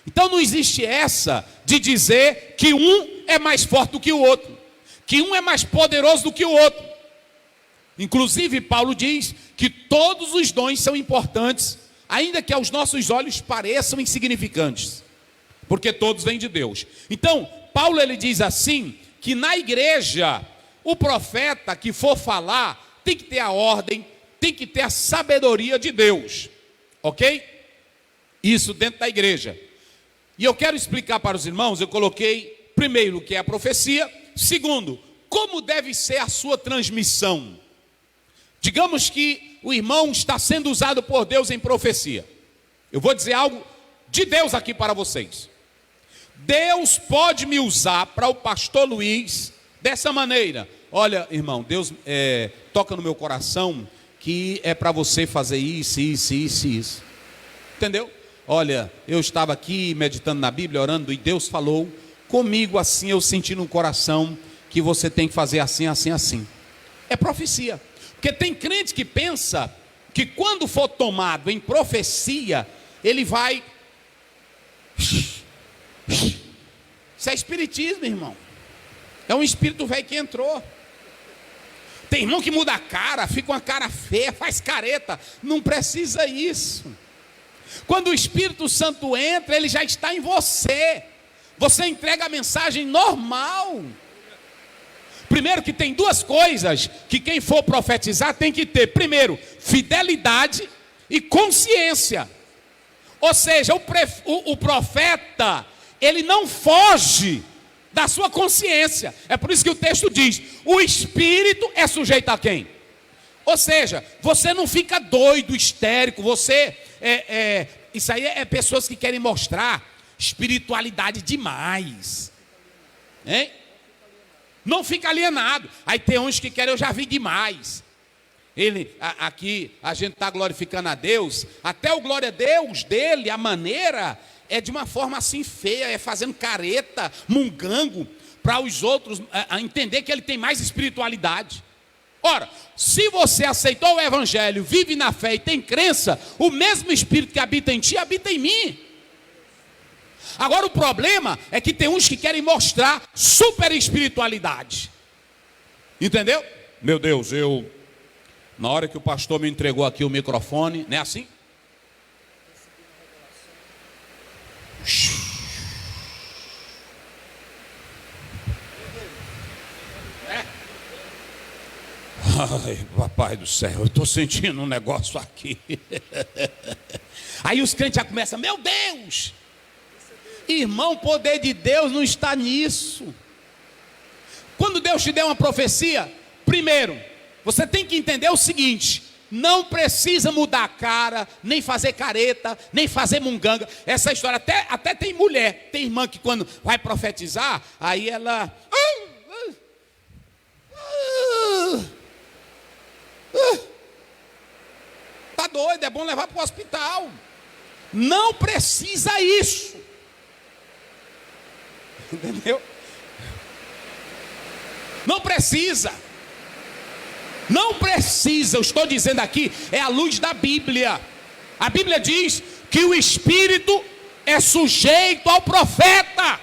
Então não existe essa de dizer que um é mais forte do que o outro, que um é mais poderoso do que o outro. Inclusive Paulo diz que todos os dons são importantes, ainda que aos nossos olhos pareçam insignificantes, porque todos vêm de Deus. Então Paulo ele diz assim, que na igreja o profeta que for falar tem que ter a ordem, tem que ter a sabedoria de Deus, ok? Isso dentro da igreja. E eu quero explicar para os irmãos, eu coloquei primeiro o que é a profecia, segundo, como deve ser a sua transmissão. Digamos que o irmão está sendo usado por Deus em profecia. Eu vou dizer algo de Deus aqui para vocês. Deus pode me usar para o pastor Luiz dessa maneira. Olha, irmão, Deus toca no meu coração que é para você fazer isso. Entendeu? Olha, eu estava aqui meditando na Bíblia, orando, e Deus falou comigo assim, eu senti no coração que você tem que fazer assim. É profecia. Porque tem crente que pensa que quando for tomado em profecia, ele vai... Isso é espiritismo, irmão. É um espírito velho que entrou. Tem irmão que muda a cara, fica uma cara feia, faz careta. Não precisa isso. Quando o Espírito Santo entra, ele já está em você. Você entrega a mensagem normal. Primeiro que tem duas coisas que quem for profetizar tem que ter. Primeiro, fidelidade e consciência. Ou seja, o profeta, ele não foge da sua consciência. É por isso que o texto diz, o Espírito é sujeito a quem? Ou seja, você não fica doido, histérico, você... isso aí é pessoas que querem mostrar espiritualidade demais, hein? Não fica alienado. Aí tem uns que querem, eu já vi demais. Aqui a gente está glorificando a Deus, até o glória a Deus dele, a maneira é de uma forma assim feia, é fazendo careta, mungango, para os outros entender que ele tem mais espiritualidade. Ora, se você aceitou o evangelho, vive na fé e tem crença, o mesmo Espírito que habita em ti, habita em mim. Agora o problema é que tem uns que querem mostrar super espiritualidade. Entendeu? Meu Deus, na hora que o pastor me entregou aqui o microfone, não é assim? Ai, papai do céu, eu estou sentindo um negócio aqui. Aí os crentes já começam, meu Deus! Irmão, o poder de Deus não está nisso. Quando Deus te der uma profecia, primeiro, você tem que entender o seguinte: não precisa mudar a cara, nem fazer careta, nem fazer munganga. Essa história, até tem mulher, tem irmã que quando vai profetizar, aí ela... Tá doido, é bom levar para o hospital. Não precisa isso. Entendeu? Não precisa. Não precisa, eu estou dizendo aqui, é a luz da Bíblia. A Bíblia diz que o Espírito é sujeito ao profeta.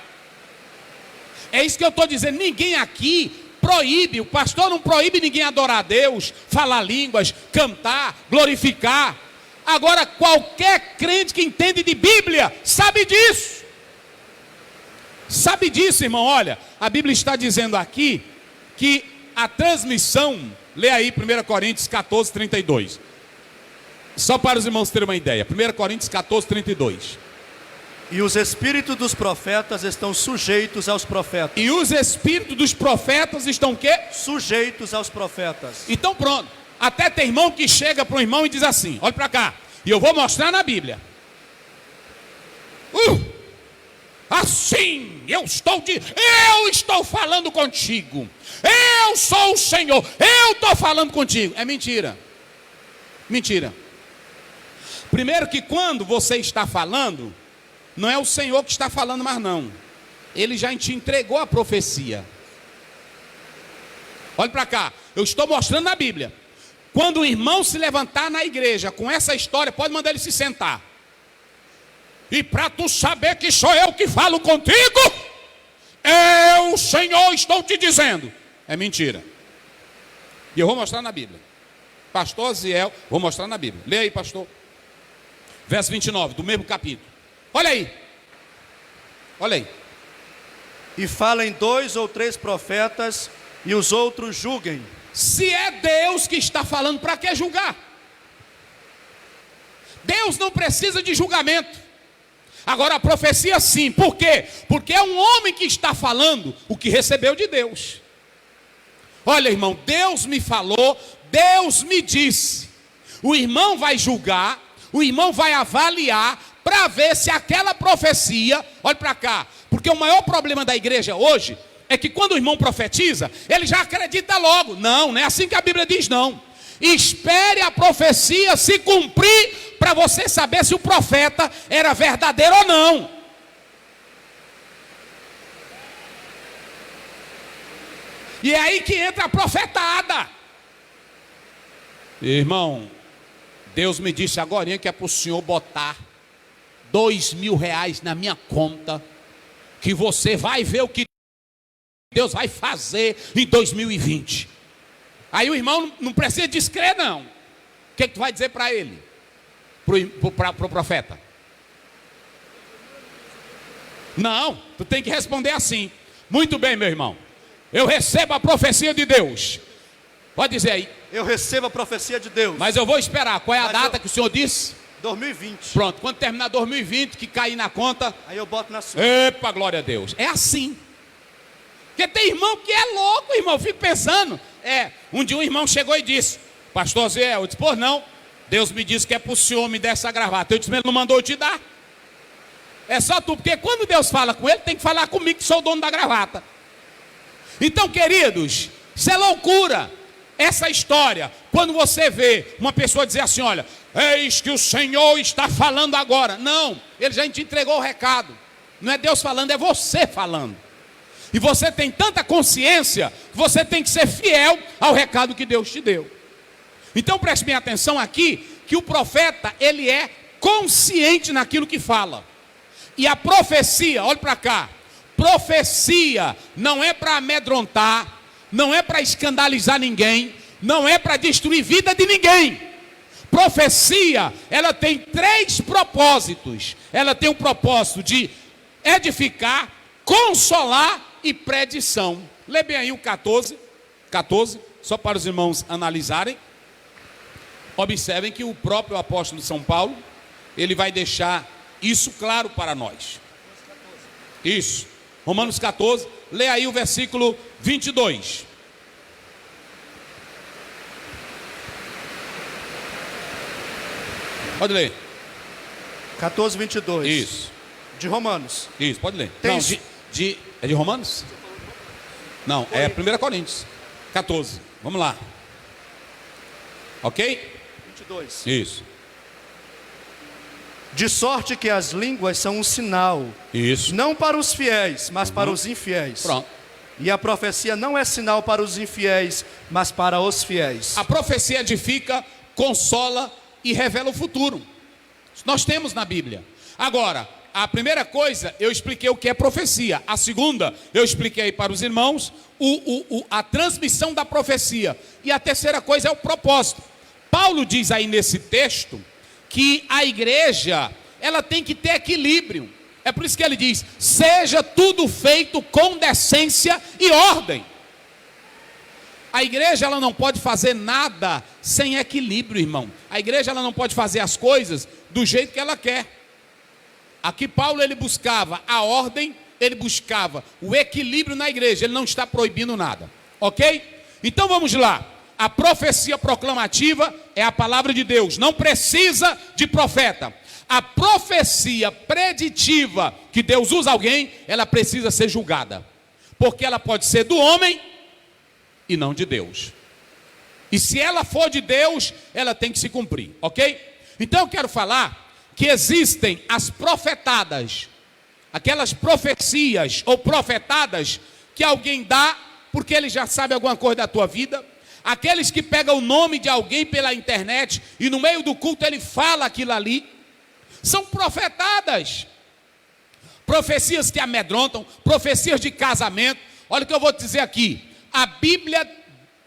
É isso que eu estou dizendo. Ninguém aqui proíbe, o pastor não proíbe ninguém adorar a Deus, falar línguas, cantar, glorificar. Agora, qualquer crente que entende de Bíblia sabe disso. Sabe disso, irmão. Olha, a Bíblia está dizendo aqui que a transmissão, lê aí 1 Coríntios 14, 32. Só para os irmãos terem uma ideia. 1 Coríntios 14, 32.
E os espíritos dos profetas estão sujeitos aos profetas.
E os espíritos dos profetas estão o quê?
Sujeitos aos profetas.
Então pronto. Até tem irmão que chega para um irmão e diz assim: olha para cá, e eu vou mostrar na Bíblia. Assim, eu estou falando contigo. Eu sou o Senhor. Eu estou falando contigo. É mentira. Mentira. Primeiro que quando você está falando, não é o Senhor que está falando mais não. Ele já te entregou a profecia. Olha para cá. Eu estou mostrando na Bíblia. Quando o irmão se levantar na igreja com essa história, pode mandar ele se sentar. E para tu saber que sou eu que falo contigo, eu, Senhor, estou te dizendo. É mentira. E eu vou mostrar na Bíblia. Pastor Ziel, vou mostrar na Bíblia. Lê aí, pastor. Verso 29, do mesmo capítulo. Olha aí. Olha aí.
E falem 2 ou 3 profetas, e os outros julguem.
Se é Deus que está falando, para que julgar? Deus não precisa de julgamento. Agora a profecia sim. Por quê? Porque é um homem que está falando o que recebeu de Deus. Olha, irmão, Deus me falou, Deus me disse. O irmão vai julgar, o irmão vai avaliar para ver se aquela profecia, olha para cá, porque o maior problema da igreja hoje é que quando o irmão profetiza, ele já acredita logo. Não é assim que a Bíblia diz, não. Espere a profecia se cumprir para você saber se o profeta era verdadeiro ou não. E é aí que entra a profetada. Irmão, Deus me disse agora que é para o senhor botar R$2.000 na minha conta, que você vai ver o que Deus vai fazer em 2020. Aí o irmão não precisa descrer, não. O que tu vai dizer para ele? Para o profeta? Não, tu tem que responder assim. Muito bem, meu irmão. Eu recebo a profecia de Deus. Pode dizer aí.
Eu recebo a profecia de Deus.
Mas eu vou esperar. Qual é a data que o senhor disse?
2020.
Pronto, quando terminar 2020, que cair na conta,
aí eu boto na sua.
Epa, glória a Deus. É assim. Porque tem irmão que é louco, irmão. Eu fico pensando. Um dia um irmão chegou e disse: Pastor Zé, eu disse: Pô, não. Deus me disse que é para o senhor me dar essa gravata. Eu disse: Mas ele não mandou eu te dar. É só tu, porque quando Deus fala com ele, tem que falar comigo que sou o dono da gravata. Então, queridos, isso é loucura. Essa história, quando você vê uma pessoa dizer assim: olha, eis que o Senhor está falando agora. Não, ele já te entregou o recado. Não é Deus falando, é você falando. E você tem tanta consciência que você tem que ser fiel ao recado que Deus te deu. Então preste bem atenção aqui, que o profeta, ele é consciente naquilo que fala. E a profecia, olha para cá, profecia não é para amedrontar, não é para escandalizar ninguém, não é para destruir vida de ninguém. Profecia, ela tem 3 propósitos. Ela tem o propósito de edificar, consolar e predição. Lê bem aí o 14, só para os irmãos analisarem. Observem que o próprio apóstolo de São Paulo, ele vai deixar isso claro para nós. Isso, Romanos 14, lê aí o versículo 22. Pode ler.
14, 22.
Isso.
De Romanos.
Isso, pode ler.
Tem
Não, é de Romanos? Não, é 1 Coríntios 14. Vamos lá. Ok?
22.
Isso.
De sorte que as línguas são um sinal.
Isso.
Não para os fiéis, mas para os infiéis.
Pronto.
E a profecia não é sinal para os infiéis, mas para os fiéis.
A profecia edifica, consola e revela o futuro. Nós temos na Bíblia. Agora, a primeira coisa, eu expliquei o que é profecia. A segunda, eu expliquei para os irmãos a transmissão da profecia. E a terceira coisa é o propósito. Paulo diz aí nesse texto que a igreja, ela tem que ter equilíbrio. É por isso que ele diz: seja tudo feito com decência e ordem. A igreja, ela não pode fazer nada sem equilíbrio, irmão. A igreja, ela não pode fazer as coisas do jeito que ela quer. Aqui Paulo, ele buscava a ordem, ele buscava o equilíbrio na igreja. Ele não está proibindo nada, ok? Então vamos lá. A profecia proclamativa é a palavra de Deus, não precisa de profeta. A profecia preditiva, que Deus usa alguém, ela precisa ser julgada, porque ela pode ser do homem e não de Deus. E se ela for de Deus, ela tem que se cumprir, ok? Então eu quero falar que existem as profetadas, aquelas profecias ou profetadas que alguém dá porque ele já sabe alguma coisa da tua vida. Aqueles que pegam o nome de alguém pela internet e no meio do culto ele fala aquilo ali. são profetadas. Profecias que amedrontam, profecias de casamento. Olha o que eu vou te dizer aqui. A Bíblia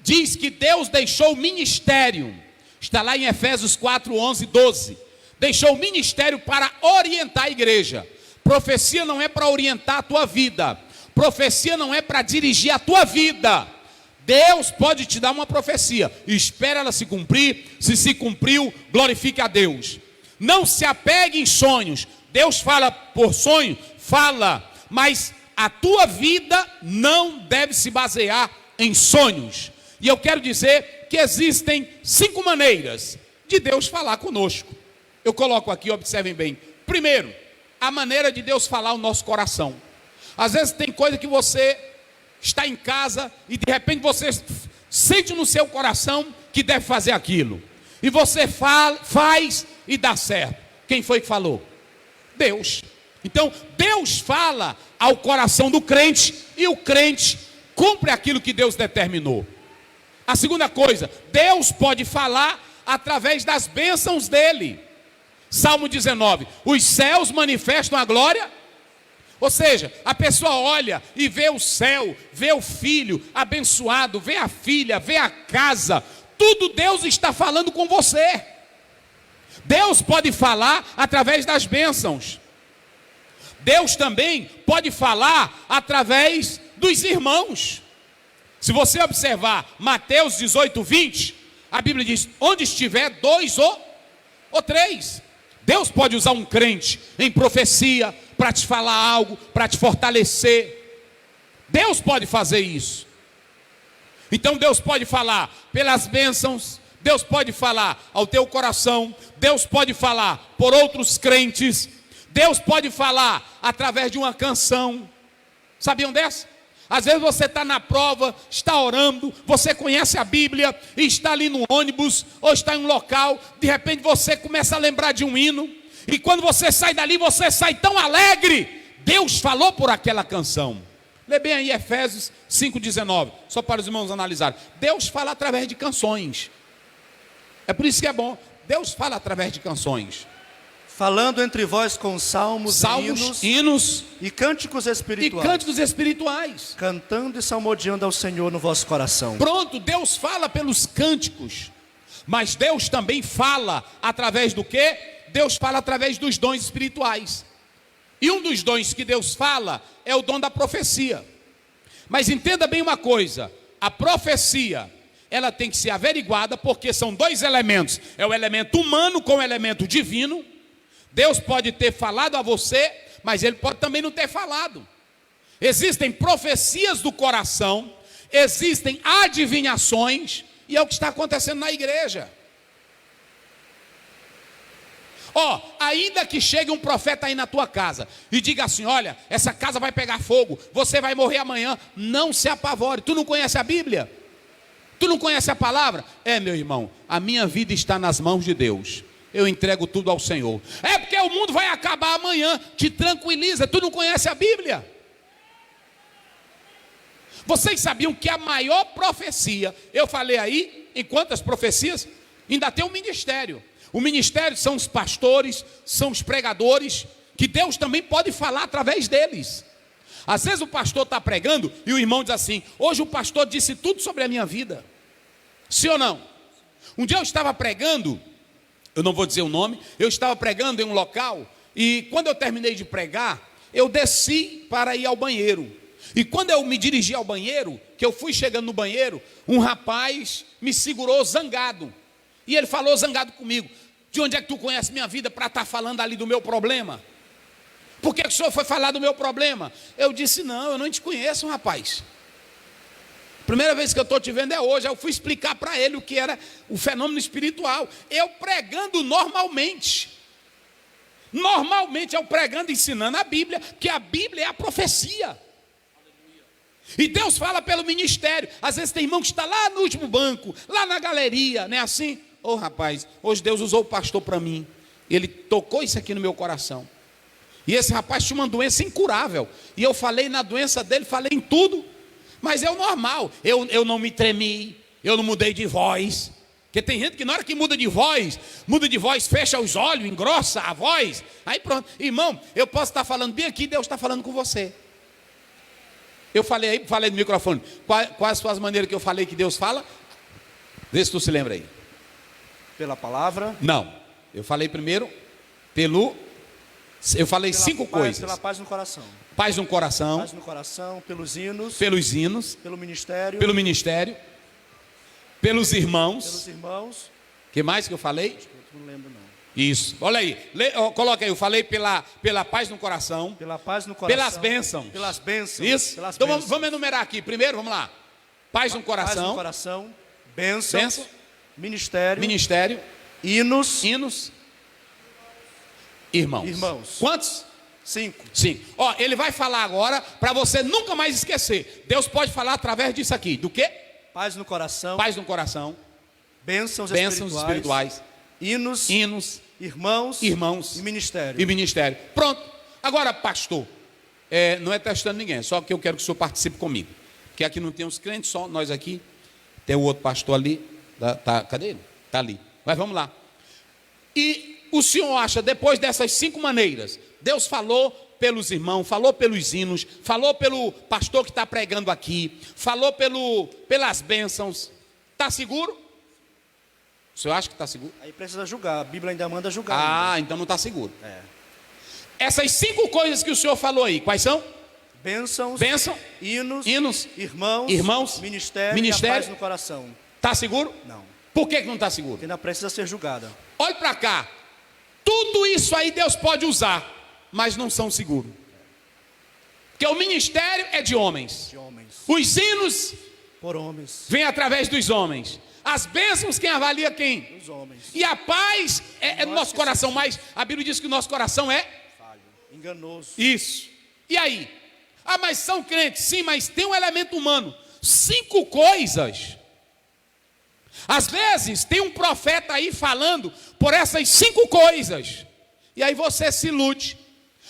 diz que Deus deixou o ministério. Está lá em Efésios 4, 11, 12. Deixou o ministério para orientar a igreja. Profecia não é para orientar a tua vida. Profecia não é para dirigir a tua vida. Deus pode te dar uma profecia. Espera ela se cumprir. Se cumpriu, glorifique a Deus. Não se apegue em sonhos. Deus fala por sonho, fala, mas a tua vida não deve se basear em sonhos. E eu quero dizer que existem 5 maneiras de Deus falar conosco. Eu coloco aqui, observem bem. Primeiro, a maneira de Deus falar ao nosso coração. Às vezes tem coisa que você está em casa e de repente você sente no seu coração que deve fazer aquilo. E você faz e dá certo. Quem foi que falou? Deus. Então, Deus fala ao coração do crente e o crente cumpre aquilo que Deus determinou. A segunda coisa, Deus pode falar através das bênçãos dele. Salmo 19, os céus manifestam a glória. Ou seja, a pessoa olha e vê o céu, vê o filho abençoado, vê a filha, vê a casa. Tudo Deus está falando com você. Deus pode falar através das bênçãos. Deus também pode falar através dos irmãos. Se você observar Mateus 18, 20, a Bíblia diz, onde estiver 2 ou 3. Deus pode usar um crente em profecia para te falar algo, para te fortalecer. Deus pode fazer isso. Então Deus pode falar pelas bênçãos, Deus pode falar ao teu coração, Deus pode falar por outros crentes, Deus pode falar através de uma canção. Sabiam dessa? Às vezes você está na prova, está orando, você conhece a Bíblia e está ali no ônibus ou está em um local, de repente você começa a lembrar de um hino e quando você sai dali, você sai tão alegre. Deus falou por aquela canção. Lê bem aí Efésios 5,19, só para os irmãos analisarem. Deus fala através de canções. É por isso que é bom. Deus fala através de canções.
Falando entre vós com salmos,
hinos
e cânticos espirituais. Cantando e salmodiando ao Senhor no vosso coração.
Pronto, Deus fala pelos cânticos. Mas Deus também fala através do quê? Deus fala através dos dons espirituais. E um dos dons que Deus fala é o dom da profecia. Mas entenda bem uma coisa. A profecia, ela tem que ser averiguada porque são 2 elementos. É o elemento humano com o elemento divino. Deus pode ter falado a você, mas Ele pode também não ter falado. Existem profecias do coração, existem adivinhações, e é o que está acontecendo na igreja. Ainda que chegue um profeta aí na tua casa e diga assim, olha, essa casa vai pegar fogo, você vai morrer amanhã, não se apavore. Tu não conhece a Bíblia? Tu não conhece a palavra? Meu irmão, a minha vida está nas mãos de Deus. Eu entrego tudo ao Senhor. É porque o mundo vai acabar amanhã. Te tranquiliza, tu não conhece a Bíblia? Vocês sabiam que a maior profecia, eu falei aí, em quantas profecias? Ainda tem um ministério. O ministério são os pastores, são os pregadores, que Deus também pode falar através deles. Às vezes o pastor está pregando e o irmão diz assim, hoje o pastor disse tudo sobre a minha vida. Sim ou não? Um dia eu estava pregando, eu não vou dizer o nome, eu estava pregando em um local, e quando eu terminei de pregar, eu desci para ir ao banheiro. E quando eu me dirigi ao banheiro, que eu fui chegando no banheiro, um rapaz me segurou zangado. E ele falou zangado comigo, de onde é que tu conhece minha vida para estar falando ali do meu problema? Por que o senhor foi falar do meu problema? Eu disse, não, eu não te conheço, rapaz. Primeira vez que eu estou te vendo é hoje. Eu fui explicar para ele o que era o fenômeno espiritual. Eu pregando normalmente. Normalmente eu pregando, ensinando a Bíblia, que a Bíblia é a profecia. E Deus fala pelo ministério. Às vezes tem irmão que está lá no último banco, lá na galeria, não é assim? Rapaz, hoje Deus usou o pastor para mim. Ele tocou isso aqui no meu coração. E esse rapaz tinha uma doença incurável. E eu falei na doença dele, falei em tudo. Mas é o normal. Eu não me tremi, eu não mudei de voz. Porque tem gente que na hora que muda de voz, fecha os olhos, engrossa a voz, aí pronto. Irmão, eu posso estar falando bem aqui, Deus está falando com você. Eu falei no microfone, quais são as maneiras que eu falei que Deus fala? Vê se tu se lembra aí.
Pela palavra?
Não, eu falei primeiro eu falei 5 coisas.
Pela paz no coração.
Paz no coração.
Paz no coração, pelos hinos.
Pelos hinos.
Pelo ministério.
Pelo ministério. Pelos irmãos.
Pelos irmãos.
O que mais que eu falei?
Não lembro não.
Isso, olha aí, coloca aí, eu falei pela paz no coração.
Pela paz no coração.
Pelas bênçãos.
Pelas bênçãos.
Isso,
pelas
então
bênçãos.
vamos enumerar aqui, primeiro, vamos lá. Paz no coração.
Paz no coração. Bênçãos. Ministério.
Ministério.
Hinos.
Irmãos. Quantos?
5.
Ó, ele vai falar agora para você nunca mais esquecer. Deus pode falar através disso aqui. Do quê?
Paz no coração.
Paz no coração.
Bênçãos
espirituais.
Hinos. Irmãos.
E ministério. Pronto. Agora, pastor, não é testando ninguém, só que eu quero que o senhor participe comigo. Porque aqui não tem os crentes, só nós aqui. Tem o outro pastor ali. Cadê ele? Está ali. Mas vamos lá. E o senhor acha, depois dessas 5 maneiras, Deus falou pelos irmãos, falou pelos hinos, falou pelo pastor que está pregando aqui, falou pelas bênçãos. Está seguro? O senhor acha que está seguro?
Aí precisa julgar, a Bíblia ainda manda julgar.
Ainda. Então não está seguro. Essas 5 coisas que o senhor falou aí, quais são?
Bênção, hinos, irmãos, ministério e a paz no coração.
Está seguro?
Não.
Por que não está seguro?
Porque ainda precisa ser julgada.
Olhe para cá. Tudo isso aí Deus pode usar, mas não são seguros. Porque o ministério é de homens. Os hinos
por homens.
Vêm através dos homens. As bênçãos, quem avalia quem?
Os homens.
E a paz é no nosso coração, mas a Bíblia diz que o nosso coração é
falho, enganoso.
Isso. E aí? Mas são crentes, sim, mas tem um elemento humano. 5 coisas. Às vezes tem um profeta aí falando por essas 5 coisas. E aí você se ilude.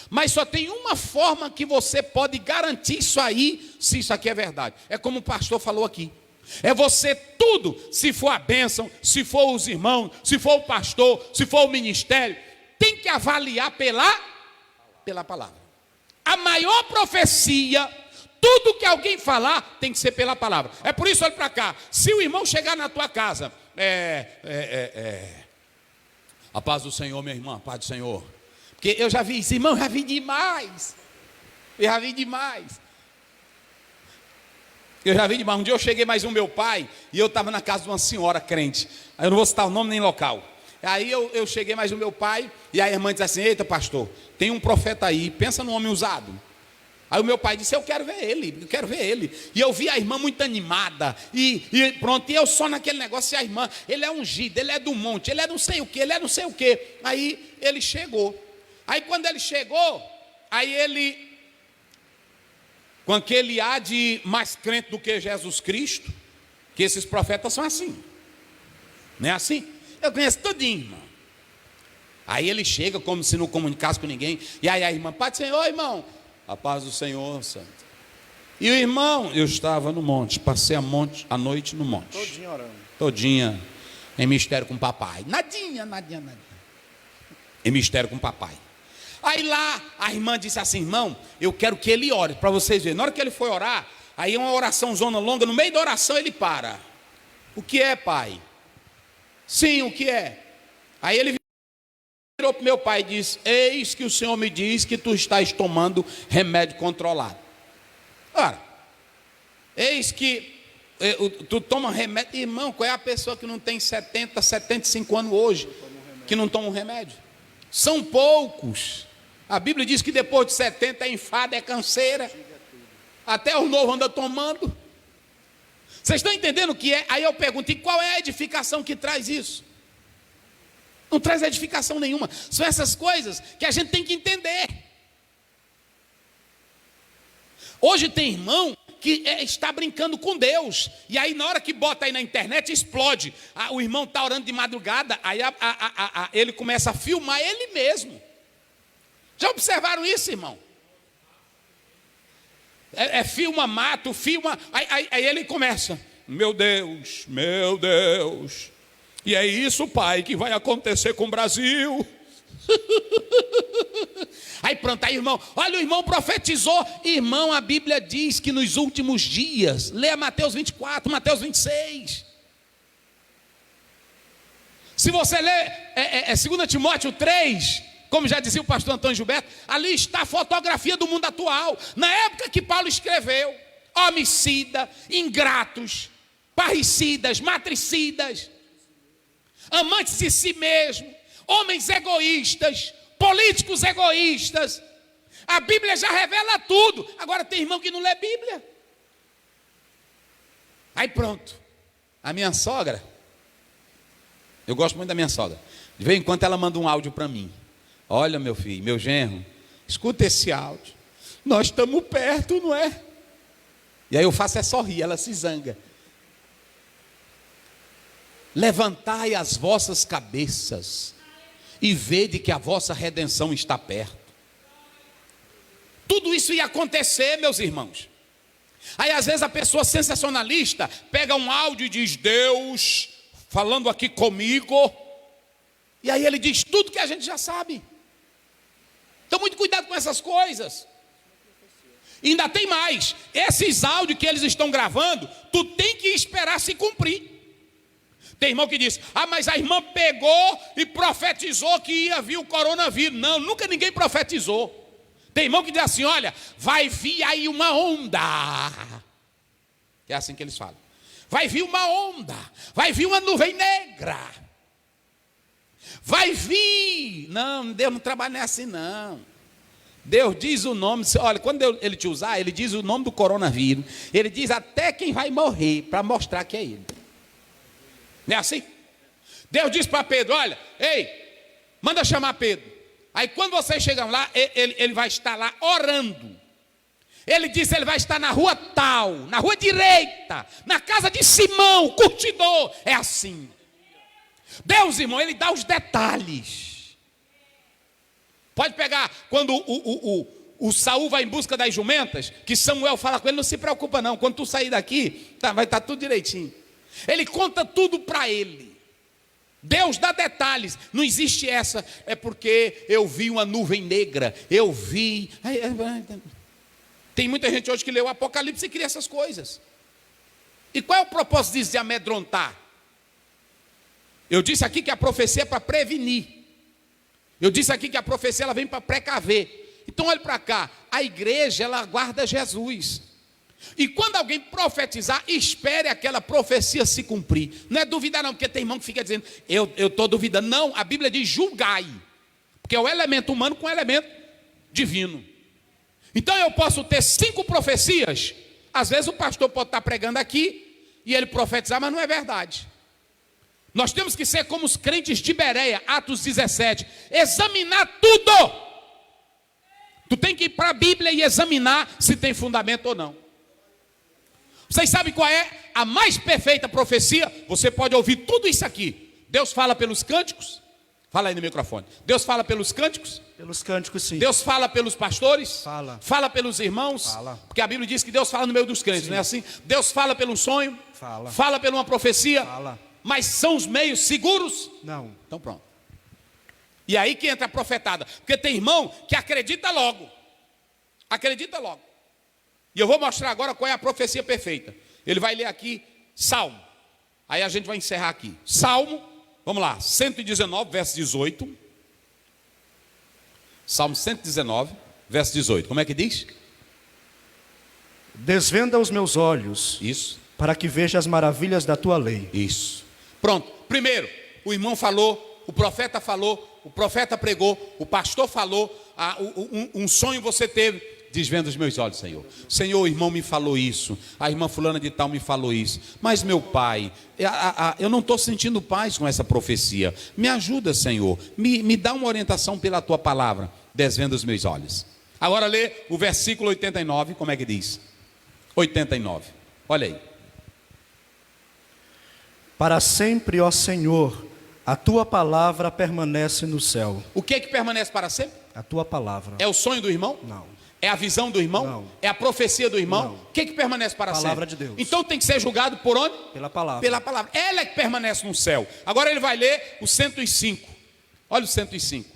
Mas só tem uma forma que você pode garantir isso aí, se isso aqui é verdade. É como o pastor falou aqui. É você tudo, se for a bênção, se for os irmãos, se for o pastor, se for o ministério, tem que avaliar pela palavra. A maior profecia, tudo que alguém falar, tem que ser pela palavra. É por isso, olha para cá, se o irmão chegar na tua casa, a paz do Senhor, minha irmã, a paz do Senhor. Porque eu já vi isso, irmão, já vi demais. Eu já vi demais. Um dia eu cheguei mais um meu pai, e eu estava na casa de uma senhora crente. Aí eu não vou citar o nome nem local. Aí eu cheguei mais um meu pai, e a irmã disse assim: eita pastor, tem um profeta aí, pensa num homem usado. Aí o meu pai disse: eu quero ver ele. E eu vi a irmã muito animada, e pronto, e eu só naquele negócio, e a irmã, ele é ungido, ele é do monte, ele é não sei o que, Aí ele chegou. Aí quando ele chegou, com aquele ar de mais crente do que Jesus Cristo, que esses profetas são assim. Não é assim? Eu conheço tudinho, irmão. Aí ele chega como se não comunicasse com ninguém. E aí a irmã: Pai do Senhor, irmão. A paz do Senhor, santo. E o irmão: eu estava no monte, passei a noite no monte.
Todinha orando.
Todinha em mistério com o papai. Nadinha. Em mistério com o papai. Aí lá a irmã disse assim: irmão, eu quero que ele ore, para vocês verem. Na hora que ele foi orar, aí é uma oração zona longa, no meio da oração ele para. O que é, pai? Sim, o que é? Aí ele virou para o meu pai e disse: eis que o Senhor me diz que tu estás tomando remédio controlado. Ora, eis que tu toma remédio. Irmão, qual é a pessoa que não tem 70, 75 anos hoje, que não toma um remédio? São poucos. A Bíblia diz que depois de 70 é enfado, é canseira. Até o novo anda tomando. Vocês estão entendendo o que é? Aí eu pergunto: e qual é a edificação que traz isso? Não traz edificação nenhuma. São essas coisas que a gente tem que entender. Hoje tem irmão que está brincando com Deus. E aí na hora que bota aí na internet, explode. O irmão está orando de madrugada, aí ele começa a filmar ele mesmo. Já observaram isso, irmão? Filma mato, filma. Aí ele começa: meu Deus, E é isso, pai, que vai acontecer com o Brasil. Aí pronto, aí irmão, olha, o irmão profetizou. Irmão, a Bíblia diz que nos últimos dias, leia Mateus 24, Mateus 26. Se você ler 2 Timóteo 3, como já dizia o pastor Antônio Gilberto, ali está a fotografia do mundo atual. Na época que Paulo escreveu, homicida, ingratos, parricidas, matricidas, amantes de si mesmo, homens egoístas, políticos egoístas. A Bíblia já revela tudo. Agora tem irmão que não lê Bíblia. Aí pronto, a minha sogra, eu gosto muito da minha sogra, de vez em quando ela manda um áudio para mim. Olha, meu filho, meu genro, escuta esse áudio, nós estamos perto, não é? E aí eu faço sorrir, ela se zanga. Levantai as vossas cabeças e vede que a vossa redenção está perto. Tudo isso ia acontecer, meus irmãos. Aí às vezes a pessoa sensacionalista pega um áudio e diz: Deus falando aqui comigo. E aí ele diz tudo que a gente já sabe. Então muito cuidado com essas coisas. E ainda tem mais, esses áudios que eles estão gravando, tu tem que esperar se cumprir. Tem irmão que diz: mas a irmã pegou e profetizou que ia vir o coronavírus. Não, nunca ninguém profetizou. Tem irmão que diz assim: olha, vai vir aí uma onda. É assim que eles falam. Vai vir uma onda, vai vir uma nuvem negra. Vai vir. Não, Deus não trabalha assim não. Deus diz o nome. Olha, quando ele te usar, ele diz o nome do coronavírus. Ele diz até quem vai morrer, para mostrar que é ele. Não é assim? Deus diz para Pedro: olha, ei, manda chamar Pedro. Aí quando vocês chegam lá, ele vai estar lá orando. Ele diz que ele vai estar na rua tal, na rua direita, na casa de Simão, curtidor. É assim. Deus, irmão, ele dá os detalhes. Pode pegar quando o Saul vai em busca das jumentas, que Samuel fala com ele: não se preocupa não, quando tu sair daqui, vai estar tudo direitinho. Ele conta tudo para ele. Deus dá detalhes. Não existe essa, é porque eu vi uma nuvem negra, eu vi. Tem muita gente hoje que lê o Apocalipse e cria essas coisas. E qual é o propósito disso, de amedrontar? Eu disse aqui que a profecia é para prevenir. Eu disse aqui que a profecia ela vem para precaver. Então olhe para cá, a igreja ela aguarda Jesus. E quando alguém profetizar, espere aquela profecia se cumprir. Não é duvidar não, porque tem irmão que fica dizendo: eu estou duvidando. Não, a Bíblia diz: julgai. Porque é o elemento humano com o elemento divino. Então eu posso ter 5 profecias. Às vezes o pastor pode estar pregando aqui e ele profetizar, mas não é verdade. Nós temos que ser como os crentes de Bereia, Atos 17. Examinar tudo. Tu tem que ir para a Bíblia e examinar se tem fundamento ou não. Vocês sabem qual é a mais perfeita profecia? Você pode ouvir tudo isso aqui. Deus fala pelos cânticos. Fala aí no microfone. Deus fala pelos cânticos?
Pelos cânticos, sim.
Deus fala pelos pastores?
Fala.
Fala pelos irmãos?
Fala.
Porque a Bíblia diz que Deus fala no meio dos crentes, sim. Não é assim? Deus fala pelo sonho?
Fala.
Fala por uma profecia?
Fala.
Mas são os meios seguros?
Não.
Então pronto. E aí que entra a profetada. Porque tem irmão que acredita logo. Acredita logo. E eu vou mostrar agora qual é a profecia perfeita. Ele vai ler aqui Salmo. Aí a gente vai encerrar aqui. Salmo, vamos lá, 119, verso 18. Salmo 119, verso 18. Como é que diz?
Desvenda os meus olhos.
Isso.
Para que veja as maravilhas da tua lei.
Isso. Pronto. Primeiro, o irmão falou, o profeta falou, o profeta pregou, o pastor falou, um sonho você teve. Desvenda os meus olhos, Senhor. Senhor, o irmão me falou isso, a irmã fulana de tal me falou isso. Mas meu pai, eu não estou sentindo paz com essa profecia. Me ajuda, Senhor. Me dá uma orientação pela tua palavra. Desvenda os meus olhos. Agora lê o versículo 89, como é que diz? 89, olha aí.
Para sempre, ó Senhor, a tua palavra permanece no céu.
O que é que permanece para sempre?
A tua palavra.
É o sonho do irmão?
Não.
É a visão do irmão?
Não.
É a profecia do irmão?
Não.
O que permanece para sempre?
Palavra de Deus.
Então tem que ser julgado por onde?
Pela palavra.
Pela palavra. Ela é que permanece no céu. Agora ele vai ler o 105. Olha o 105.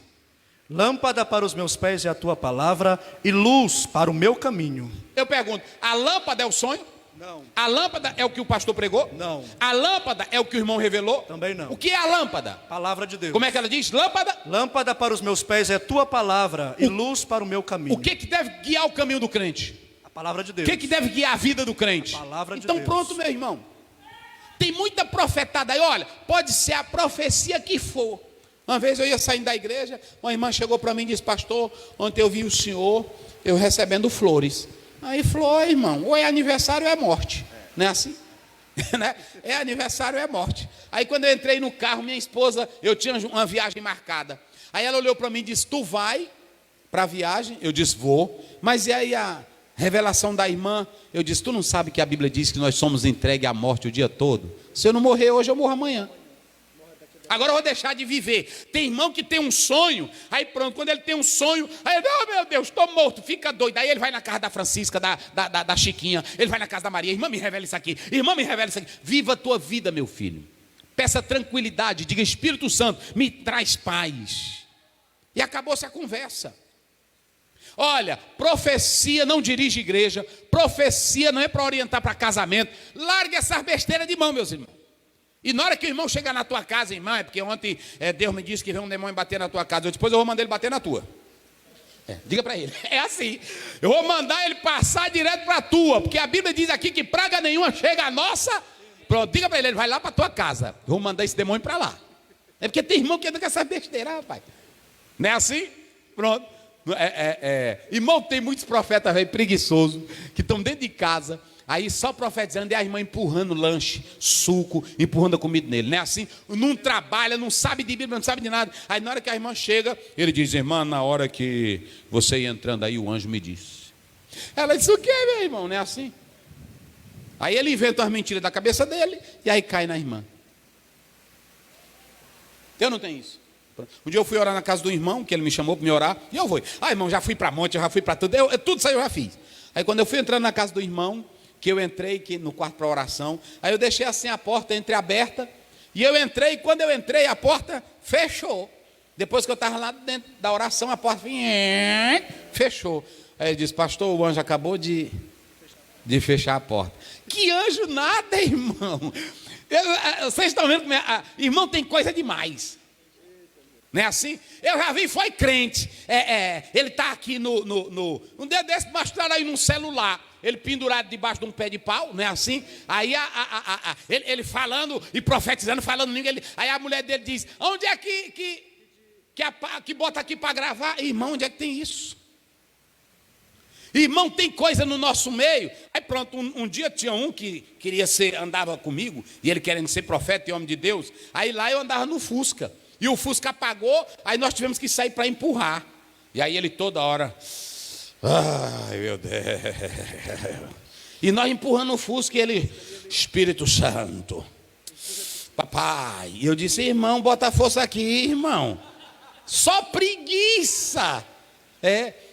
Lâmpada para os meus pés é a tua palavra e luz para o meu caminho.
Eu pergunto, a lâmpada é o sonho?
Não.
A lâmpada é o que o pastor pregou?
Não.
A lâmpada é o que o irmão revelou?
Também não.
O que é a lâmpada?
Palavra de Deus.
Como é que ela diz? Lâmpada?
Lâmpada para os meus pés é a tua palavra e luz para o meu caminho.
O que deve guiar o caminho do crente?
A palavra de
O
Deus.
que deve guiar a vida do crente?
A palavra de
Então
Deus.
pronto, meu irmão. Tem muita profetada aí, olha, pode ser a profecia que for. Uma vez eu ia saindo da igreja, uma irmã chegou para mim e disse, pastor, ontem eu vi o senhor, eu recebendo flores. Aí falou, irmão, ou é aniversário ou é morte. Não é assim? Né? É aniversário ou é morte. Aí quando eu entrei no carro, minha esposa, eu tinha uma viagem marcada. Aí ela olhou para mim e disse, tu vai para a viagem? Eu disse, vou. Mas e aí a revelação da irmã? Eu disse, tu não sabe que a Bíblia diz que nós somos entregues à morte o dia todo? Se eu não morrer hoje, eu morro amanhã. Agora eu vou deixar de viver. Tem irmão que tem um sonho, aí pronto, quando ele tem um sonho, aí ele, oh meu Deus, estou morto, fica doido. Aí ele vai na casa da Francisca, da Chiquinha, ele vai na casa da Maria, irmã me revela isso aqui, irmã me revela isso aqui. Viva a tua vida, meu filho. Peça tranquilidade, diga, Espírito Santo, me traz paz. E acabou-se a conversa. Olha, profecia não dirige igreja, profecia não é para orientar para casamento. Largue essas besteiras de mão, meus irmãos. E na hora que o irmão chegar na tua casa, irmã, é porque ontem Deus me disse que vem um demônio bater na tua casa. Depois eu vou mandar ele bater na tua. Diga para ele, é assim. Eu vou mandar ele passar direto para a tua, porque a Bíblia diz aqui que praga nenhuma chega à nossa. Pronto, diga para ele vai lá para a tua casa. Eu vou mandar esse demônio para lá. É porque tem irmão que anda com essa besteira, rapaz. Não é assim? Pronto. Irmão, tem muitos profetas velho, preguiçosos que estão dentro de casa. Aí só profetizando e a irmã empurrando lanche, suco, empurrando a comida nele. Não é assim? Não trabalha, não sabe de Bíblia, não sabe de nada. Aí na hora que a irmã chega, ele diz, irmã, na hora que você ia entrando aí, o anjo me disse. Ela disse, o que, meu irmão? Não é assim? Aí ele inventa umas mentiras da cabeça dele e aí cai na irmã. Eu não tenho isso. Um dia eu fui orar na casa do irmão, que ele me chamou para me orar, e eu fui. Ah, irmão, já fui para monte, já fui para tudo. Tudo isso aí eu já fiz. Aí quando eu fui entrando na casa do irmão, que eu entrei no quarto para oração, aí eu deixei assim a porta entreaberta, e eu entrei, e quando eu entrei, a porta fechou. Depois que eu estava lá dentro da oração, a porta fechou. Aí ele disse, pastor, o anjo acabou de fechar a porta. Que anjo nada, irmão. Vocês estão vendo como irmão tem coisa demais. Não é assim? Eu já vi, foi crente. Ele está aqui um dia desse mostraram aí num celular. Ele pendurado debaixo de um pé de pau, não é assim? Aí ele falando e profetizando, falando língua. Aí a mulher dele diz: onde é que bota aqui para gravar? Irmão, onde é que tem isso? Irmão, tem coisa no nosso meio. Aí pronto, um dia tinha um que andava comigo, e ele querendo ser profeta e homem de Deus. Aí lá eu andava no Fusca. E o Fusca apagou, aí nós tivemos que sair para empurrar. E aí ele toda hora, ai meu Deus. E nós empurrando o Fusca e ele, Espírito Santo, papai. E eu disse, irmão, bota força aqui, irmão. Só preguiça.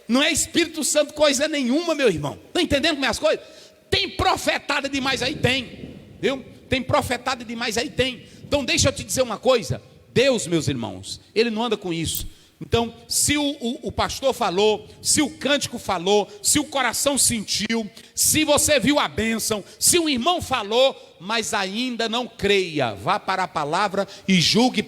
Não é Espírito Santo coisa nenhuma, meu irmão. Está entendendo como é as coisas? Tem profetada demais aí, tem. Viu? Tem profetada demais aí, tem. Então deixa eu te dizer uma coisa. Deus, meus irmãos, Ele não anda com isso. Então, se o pastor falou, se o cântico falou, se o coração sentiu, se você viu a bênção, se o irmão falou, mas ainda não creia, vá para a palavra e julgue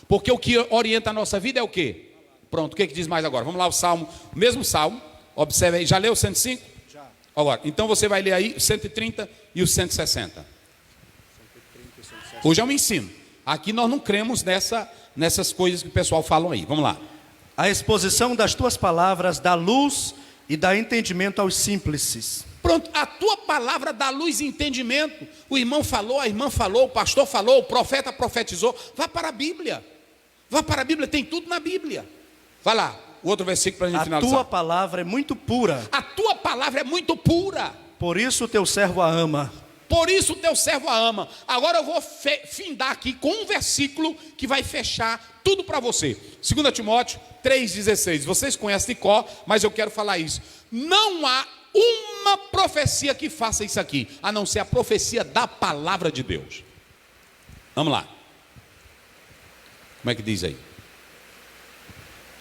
porque o que orienta a nossa vida é o quê? Pronto, o que diz mais agora? Vamos lá, o mesmo salmo, observe aí, já leu o 105? Já. Agora, então você vai ler aí o 130 e o 160. Hoje é um ensino. Aqui nós não cremos nessas coisas que o pessoal fala aí. Vamos lá.
A exposição das tuas palavras dá luz e dá entendimento aos simples.
Pronto, a tua palavra dá luz e entendimento. O irmão falou, a irmã falou, o pastor falou, o profeta profetizou. Vá para a Bíblia. Vá para a Bíblia, tem tudo na Bíblia. Vai lá, o outro versículo para a gente finalizar.
A tua palavra é muito pura.
A tua palavra é muito pura.
Por isso o teu servo a ama.
Por isso o teu servo a ama. Agora eu vou findar aqui com um versículo que vai fechar tudo para você. 2 Timóteo 3,16. Vocês conhecem de cor, mas eu quero falar isso. Não há uma profecia que faça isso aqui, a não ser a profecia da palavra de Deus. Vamos lá. Como é que diz aí?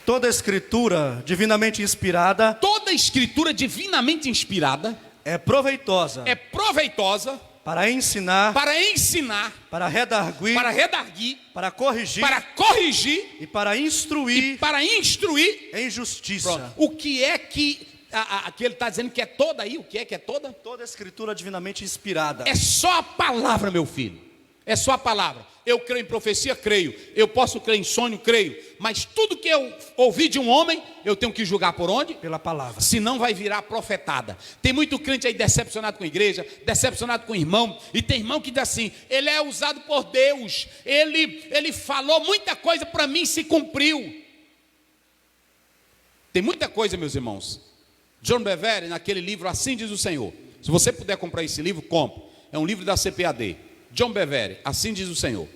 Toda escritura divinamente inspirada
Toda escritura divinamente inspirada
é proveitosa
é proveitosa
para ensinar,
para ensinar,
para redarguir,
para redarguir,
para corrigir
para corrigir
e para instruir
e para instruir.
em justiça.
Pronto. O que é que aqui ele está dizendo que é toda aí? O que é toda?
Toda escritura divinamente inspirada.
É só a palavra, meu filho. É só a palavra. Eu creio em profecia, creio. Eu posso crer em sonho, creio. Mas tudo que eu ouvi de um homem, eu tenho que julgar por onde?
Pela palavra.
Senão vai virar profetada. Tem muito crente aí decepcionado com a igreja, decepcionado com o irmão. E tem irmão que diz assim: ele é usado por Deus. Ele falou muita coisa para mim, se cumpriu. Tem muita coisa, meus irmãos. John Bevere, naquele livro Assim Diz o Senhor. Se você puder comprar esse livro, compre. É um livro da CPAD. John Bevere, Assim Diz o Senhor.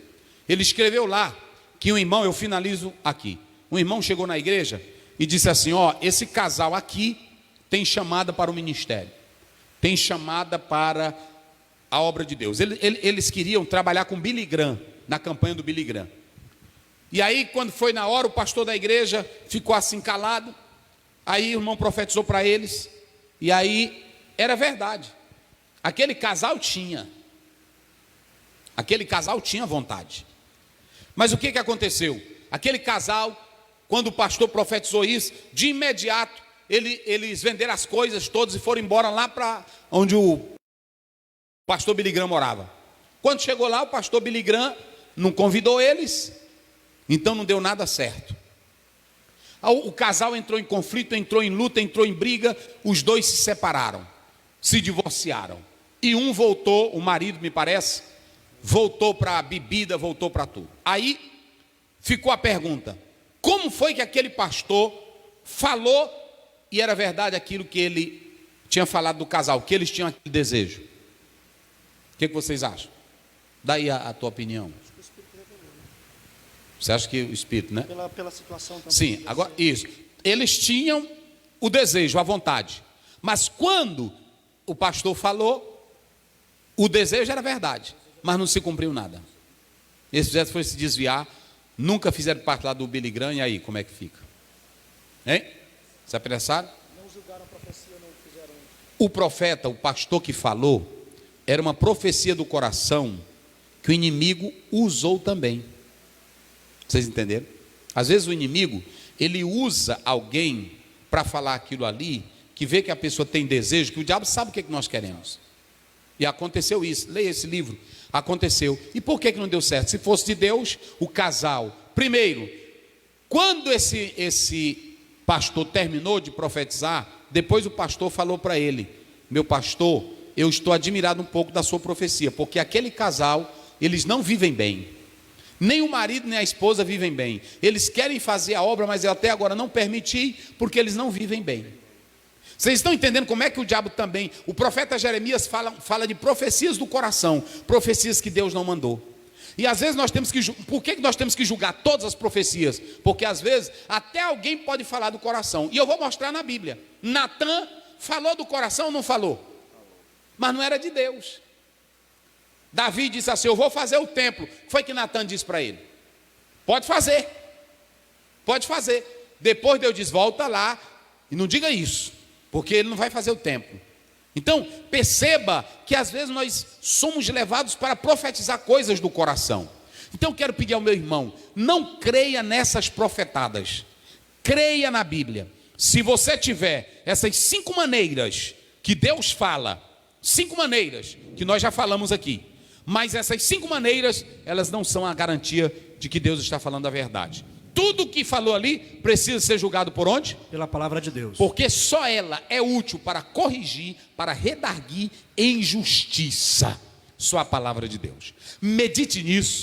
Ele escreveu lá que um irmão, eu finalizo aqui. Um irmão chegou na igreja e disse assim: ó, esse casal aqui tem chamada para o ministério. Tem chamada para a obra de Deus. Eles queriam trabalhar com Billy Graham, na campanha do Billy Graham. E aí, quando foi na hora, o pastor da igreja ficou assim calado. Aí o irmão profetizou para eles. E aí, era verdade. Aquele casal tinha vontade. Mas o que aconteceu? Aquele casal, quando o pastor profetizou isso, de imediato, eles venderam as coisas todas e foram embora lá para onde o pastor Billy Graham morava. Quando chegou lá, o pastor Billy Graham não convidou eles, então não deu nada certo. O casal entrou em conflito, entrou em luta, entrou em briga, os dois se separaram, se divorciaram. E um voltou, o marido me parece, voltou para a bebida, voltou para tudo. Aí ficou a pergunta: como foi que aquele pastor falou e era verdade aquilo que ele tinha falado do casal, que eles tinham aquele desejo? O que vocês acham? Daí a tua opinião. Você acha que o Espírito, né?
Pela situação também.
Sim, agora isso. Eles tinham o desejo, a vontade. Mas quando o pastor falou, o desejo era verdade, mas não se cumpriu nada. Esse projeto foi se desviar, nunca fizeram parte lá do Billy Graham, e aí, como é que fica? Hein? Se apressaram?
Não julgaram a profecia, não fizeram.
O profeta, o pastor que falou, era uma profecia do coração que o inimigo usou também. Vocês entenderam? Às vezes o inimigo, ele usa alguém para falar aquilo ali, que vê que a pessoa tem desejo, que o diabo sabe o que nós queremos. E aconteceu isso, leia esse livro. Aconteceu. E por que não deu certo? Se fosse de Deus, o casal. Primeiro, quando esse pastor terminou de profetizar, depois o pastor falou para ele: meu pastor, eu estou admirado um pouco da sua profecia, porque aquele casal, eles não vivem bem. Nem o marido nem a esposa vivem bem. Eles querem fazer a obra, mas eu até agora não permiti, porque eles não vivem bem. Vocês estão entendendo como é que o diabo também... O profeta Jeremias fala de profecias do coração, profecias que Deus não mandou. E às vezes nós temos que... Por que nós temos que julgar todas as profecias? Porque às vezes até alguém pode falar do coração. E eu vou mostrar na Bíblia. Natã falou do coração ou não falou? Mas não era de Deus. Davi disse assim: eu vou fazer o templo. O que foi que Natã disse para ele? Pode fazer. Pode fazer. Depois Deus diz: volta lá e não diga isso, porque ele não vai fazer o templo. Então, perceba que às vezes nós somos levados para profetizar coisas do coração. Então, eu quero pedir ao meu irmão: não creia nessas profetadas, creia na Bíblia. Se você tiver essas 5 maneiras que Deus fala, 5 maneiras que nós já falamos aqui, mas essas 5 maneiras, elas não são a garantia de que Deus está falando a verdade. Tudo que falou ali precisa ser julgado por onde?
Pela palavra de Deus.
Porque só ela é útil para corrigir, para redarguir em justiça. Só a palavra de Deus. Medite nisso.